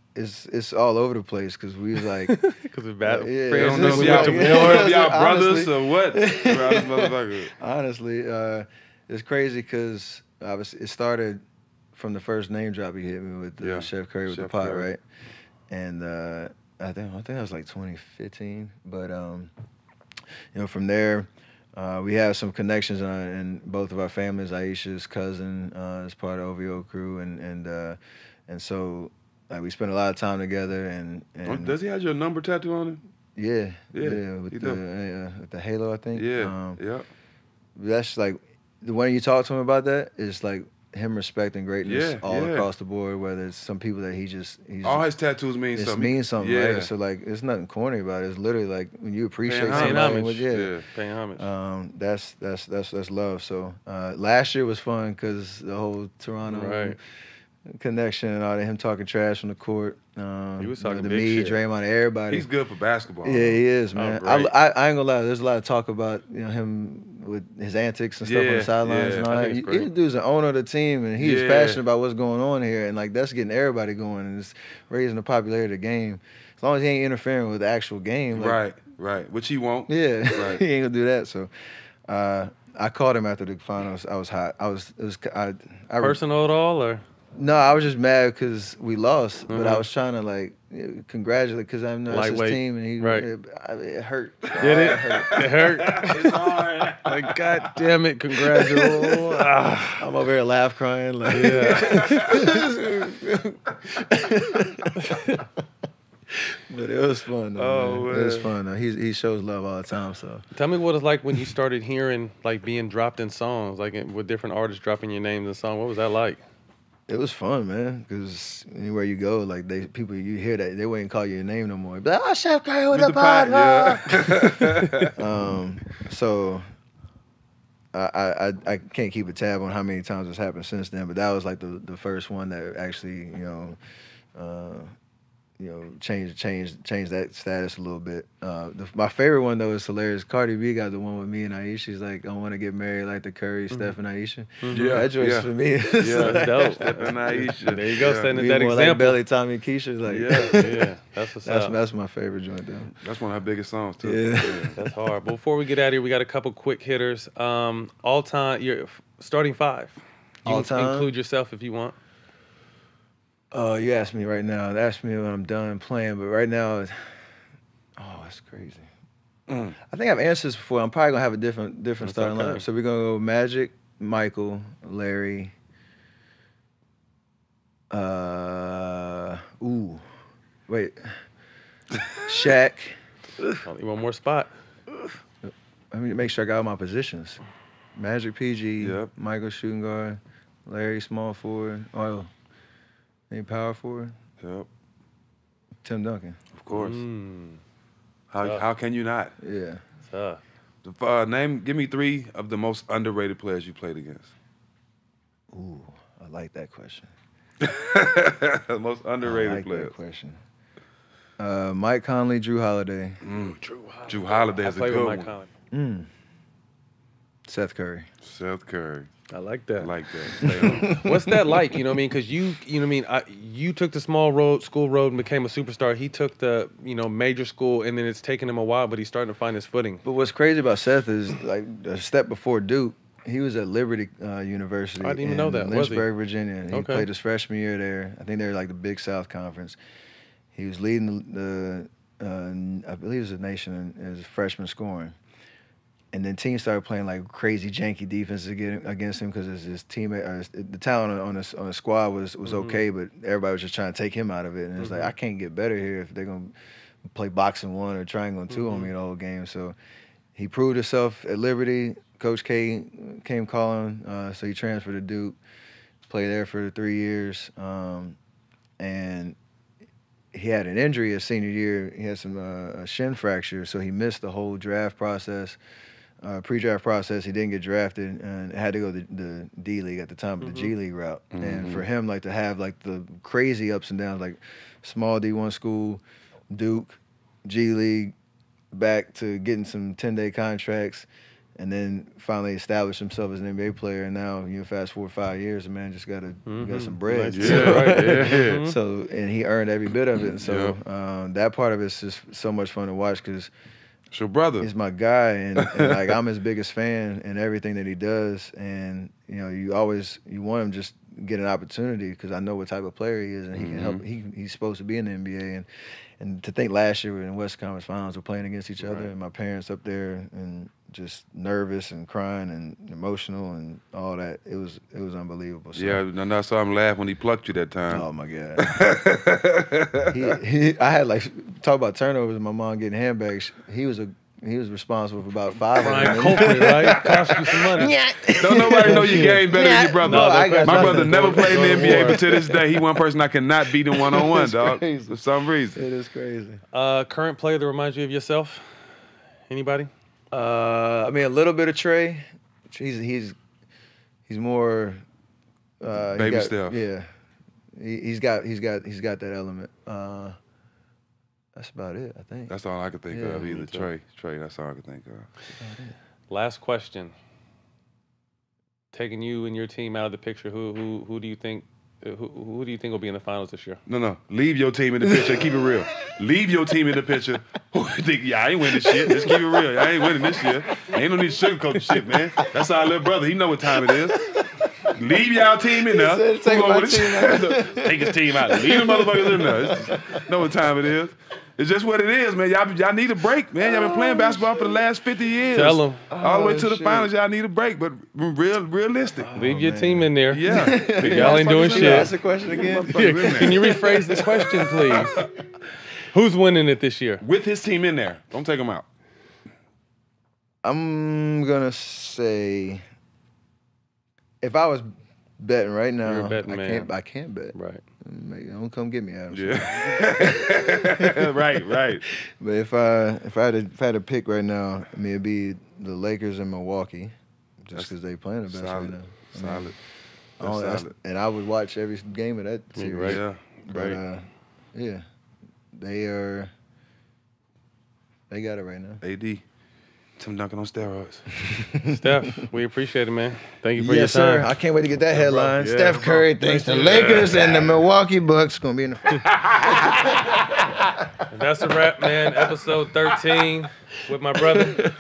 all over the place because we was like. Because it's bad. Yeah, They it's don't know if just y'all, like- they don't know if y'all honestly- brothers or what. Around this motherfucker. Honestly, it's crazy because obviously it started from the first name drop he hit me with Yeah. Chef Curry with Chef the pot, Curry. right? And I think that was like 2015. But you know, from there, we have some connections in both of our families. Aisha's cousin is part of OVO crew, and so like we spent a lot of time together. And Does he have your number tattoo on him? yeah, Yeah, with he with the halo, I think. Yeah, yeah. That's like the when you talk to him about that, it's like him respecting greatness Yeah, all yeah. across the board. Whether it's some people that he's All his tattoos mean it something. means something, Yeah. right? So like, it's nothing corny about it. It's literally like when you appreciate Paying somebody. homage. Yeah. Paying homage. That's love. So last year was fun because the whole Toronto Right. connection and all that. Him talking trash from the court. He was you know, talking to big me, shit. Draymond, everybody. He's good for basketball. Yeah, he is, man. great. I ain't gonna lie. There's a lot of talk about him with his antics and stuff on Yeah, the sidelines yeah. and all I that. think it's He great. dude's an owner of the team, and he's Yeah. passionate about what's going on here, and like that's getting everybody going, and it's raising the popularity of the game. As long as he ain't interfering with the actual game, like, Right. Which he won't. Yeah, Right. he ain't gonna do that. So, I called him after the finals. I was hot. I Personal at all, or? No, I was just mad because we lost, but I Mhm. was trying to like congratulate because I know it's his Lightweight. team, and he Right. it hurt. Did it? It hurt. It's hard. Like, God damn it, congratulations. I'm over here laugh crying like. But it was fun though. Oh, man. It was man. fun though. He shows love all the time. So Tell me what it's like when you started hearing, like, being dropped in songs, like with different artists dropping your names in songs. What was that like? it was fun, man. Because anywhere you go, like people you hear that they wouldn't call you your name no more. Be like, oh, Chef Curry with the Mr. Pot, pod. yeah. So I can't keep a tab on how many times it's happened since then, but that was like the first one that actually changed that status a little bit. My favorite one though is hilarious. Cardi B got the one with me and Aisha. She's like, I want to get married like the Curry, Steph and Aisha. Yeah, That joint's yeah. for me. Yeah, that's dope. And Aisha. There you go, Yeah. setting Be that more like example. Belly, Tommy, Keisha. Like, Yeah, that's what's up. that's my favorite joint though. That's one of her biggest songs too. Yeah. That's hard. But before we get out of here, we got a couple quick hitters. All time, your starting five. You All can time? include yourself if you want. Oh, you asked me right now. Ask me when I'm done playing, but right now, it's crazy. I think I've answered this before. I'm probably gonna have a different starting lineup. So we're gonna go Magic, Michael, Larry. Wait. Shaq. Only one more spot. Let me make sure I got all my positions. Magic, PG, Yep. Michael, shooting guard, Larry, small forward. Oh, maybe power forward. Yep. Tim Duncan. Of course. How can you not? Yeah. Tough. Give me 3 of the most underrated players you played against. Ooh, I like that question. The most underrated I like players. that question. Mike Conley, Drew Holiday. Drew Holiday is a played good with Mike one. Conley. Seth Curry. Seth Curry. I like that. I like that. What's that like? You know what I mean? Because you know what I mean. You took the school road, and became a superstar. He took the major school, and then it's taken him a while, but he's starting to find his footing. But what's crazy about Seth is like a step before Duke, he was at Liberty University. I didn't even in know that, was he? Lynchburg, Virginia. And he Okay. played his freshman year there. I think they were like the Big South Conference. He was leading the I believe it was the nation in his freshman scoring. And then teams started playing like crazy janky defenses against him because his teammate, the talent on the squad was okay, but everybody was just trying to take him out of it. And it's like, I can't get better here if they're gonna play boxing 1 or triangle 2 on me the whole game. So he proved himself at Liberty. Coach K came calling, so he transferred to Duke, played there for 3 years, and he had an injury his senior year. He had some a shin fracture, so he missed the whole draft process. Pre-draft process, he didn't get drafted and had to go the D League at the time, but the G League route. And for him, like to have like the crazy ups and downs, like small D1 school, Duke, G League, back to getting some 10-day contracts, and then finally establish himself as an NBA player. And now fast forward 5 years, the man just got some bread. Yeah, right. Yeah. So and he earned every bit of it. And so that part of it's just so much fun to watch because. It's your brother. He's my guy, and like I'm his biggest fan in everything that he does. And you want him just get an opportunity because I know what type of player he is, and he can help. He's supposed to be in the NBA, and to think last year we were in West Conference Finals, we're playing against each other, and my parents up there, and just nervous and crying and emotional and all that. It was unbelievable. So, Yeah, and I saw him laugh when he plucked you that time. oh my God. I had talk about turnovers. My mom getting handbags. He was responsible for about 5 of Brian them. Copeland, right? Cost you some money. Don't nobody know your game better than your brother. No, I got My nothing. brother never played in the Go to NBA, war. but to this day, he one person I cannot beat in one-on-one, dog, crazy. for some reason. It is crazy. Current player that reminds you of yourself? Anybody? I mean, a little bit of Trey. He's more Baby Steph. Yeah, he's got that element. That's about it, I think. That's all I could think Yeah, of. Either me too. Trey. That's all I could think of. Last question. Taking you and your team out of the picture, who do you think who do you think will be in the finals this year? No. Leave your team in the picture. Keep it real. Leave your team in the picture. Who you think, I ain't winning this shit. Just keep it real. I ain't winning this year. Ain't no need to sugarcoat the shit, man. That's our little brother. He know what time it is. Leave y'all team in there. said, "Take Who my over this- team out." Take his team out. Leave the motherfuckers in there. Know what time it is. It's just what it is, man. Y'all need a break, man. Y'all been playing basketball for the last 50 years. Tell 'em. All the way to the shit. finals, y'all need a break, but realistic. Leave your team in there. Yeah. Y'all ain't doing Can you shit. ask the question again? Can you rephrase the question, please? Who's winning it this year? With his team in there. Don't take him out. I'm gonna say, if I was betting right now, You're a betting man. I can't bet. Right. Don't come get me, Adam. Yeah. right. But if I had to pick right now, I mean, it'd be the Lakers and Milwaukee, just because they playing the best right now. Solid. Solid. And I would watch every game of that series. Right. Yeah. But yeah, they got it right now. AD. Tim Duncan on steroids. Steph, we appreciate it, man. Thank you for Yes, your sir. time. I can't wait to get that headline. Yeah, Steph Curry thinks the Lakers and the Milwaukee Bucks gonna be in the finals. And that's a wrap, man. Episode 13 with my brother.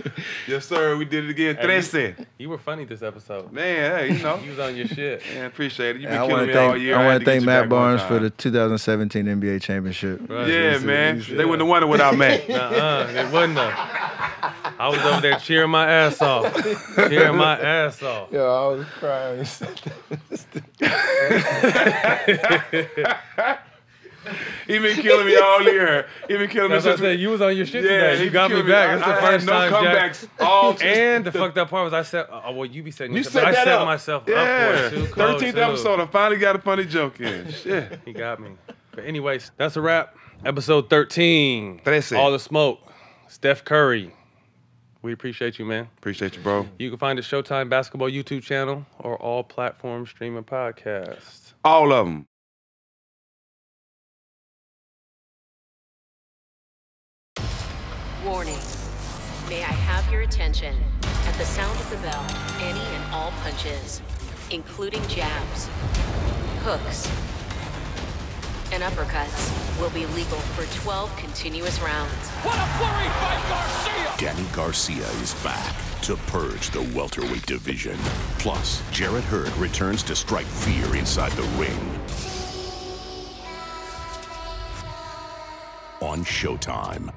Yes, sir. We did it again. 13. You were funny this episode. Man, hey, you know. You was on your shit. Man, appreciate it. You've And been I killing want me to all year. thank had to get you Matt back one Barnes for time. the 2017 NBA championship. Right. Yeah, man. They wouldn't have won it without Matt. They wouldn't have. I was over there cheering my ass off. Cheering my ass off. Yo, I was crying. You said that. He been killing me all year. He been killing me That's what I since said. You was on your shit Yeah, today. he You got me killed me. back. That's the I first had no time, Jack. comebacks all And the fucked up part was I said, oh, well, you be setting You yourself. set But I that set up. myself Yeah. up for it too. Close, 13th too. episode, I finally got a funny joke in. Shit. He got me. But anyways, that's a wrap. Episode 13. 13. All the smoke. Steph Curry. We appreciate you, man. Appreciate you, bro. You can find the Showtime Basketball YouTube channel or all platforms streaming podcasts. All of them. Warning. May I have your attention? At the sound of the bell, any and all punches, including jabs, hooks, and uppercuts, will be legal for 12 continuous rounds. What a flurry by Garcia! Danny Garcia is back to purge the welterweight division. Plus, Jarrett Hurd returns to strike fear inside the ring. On Showtime.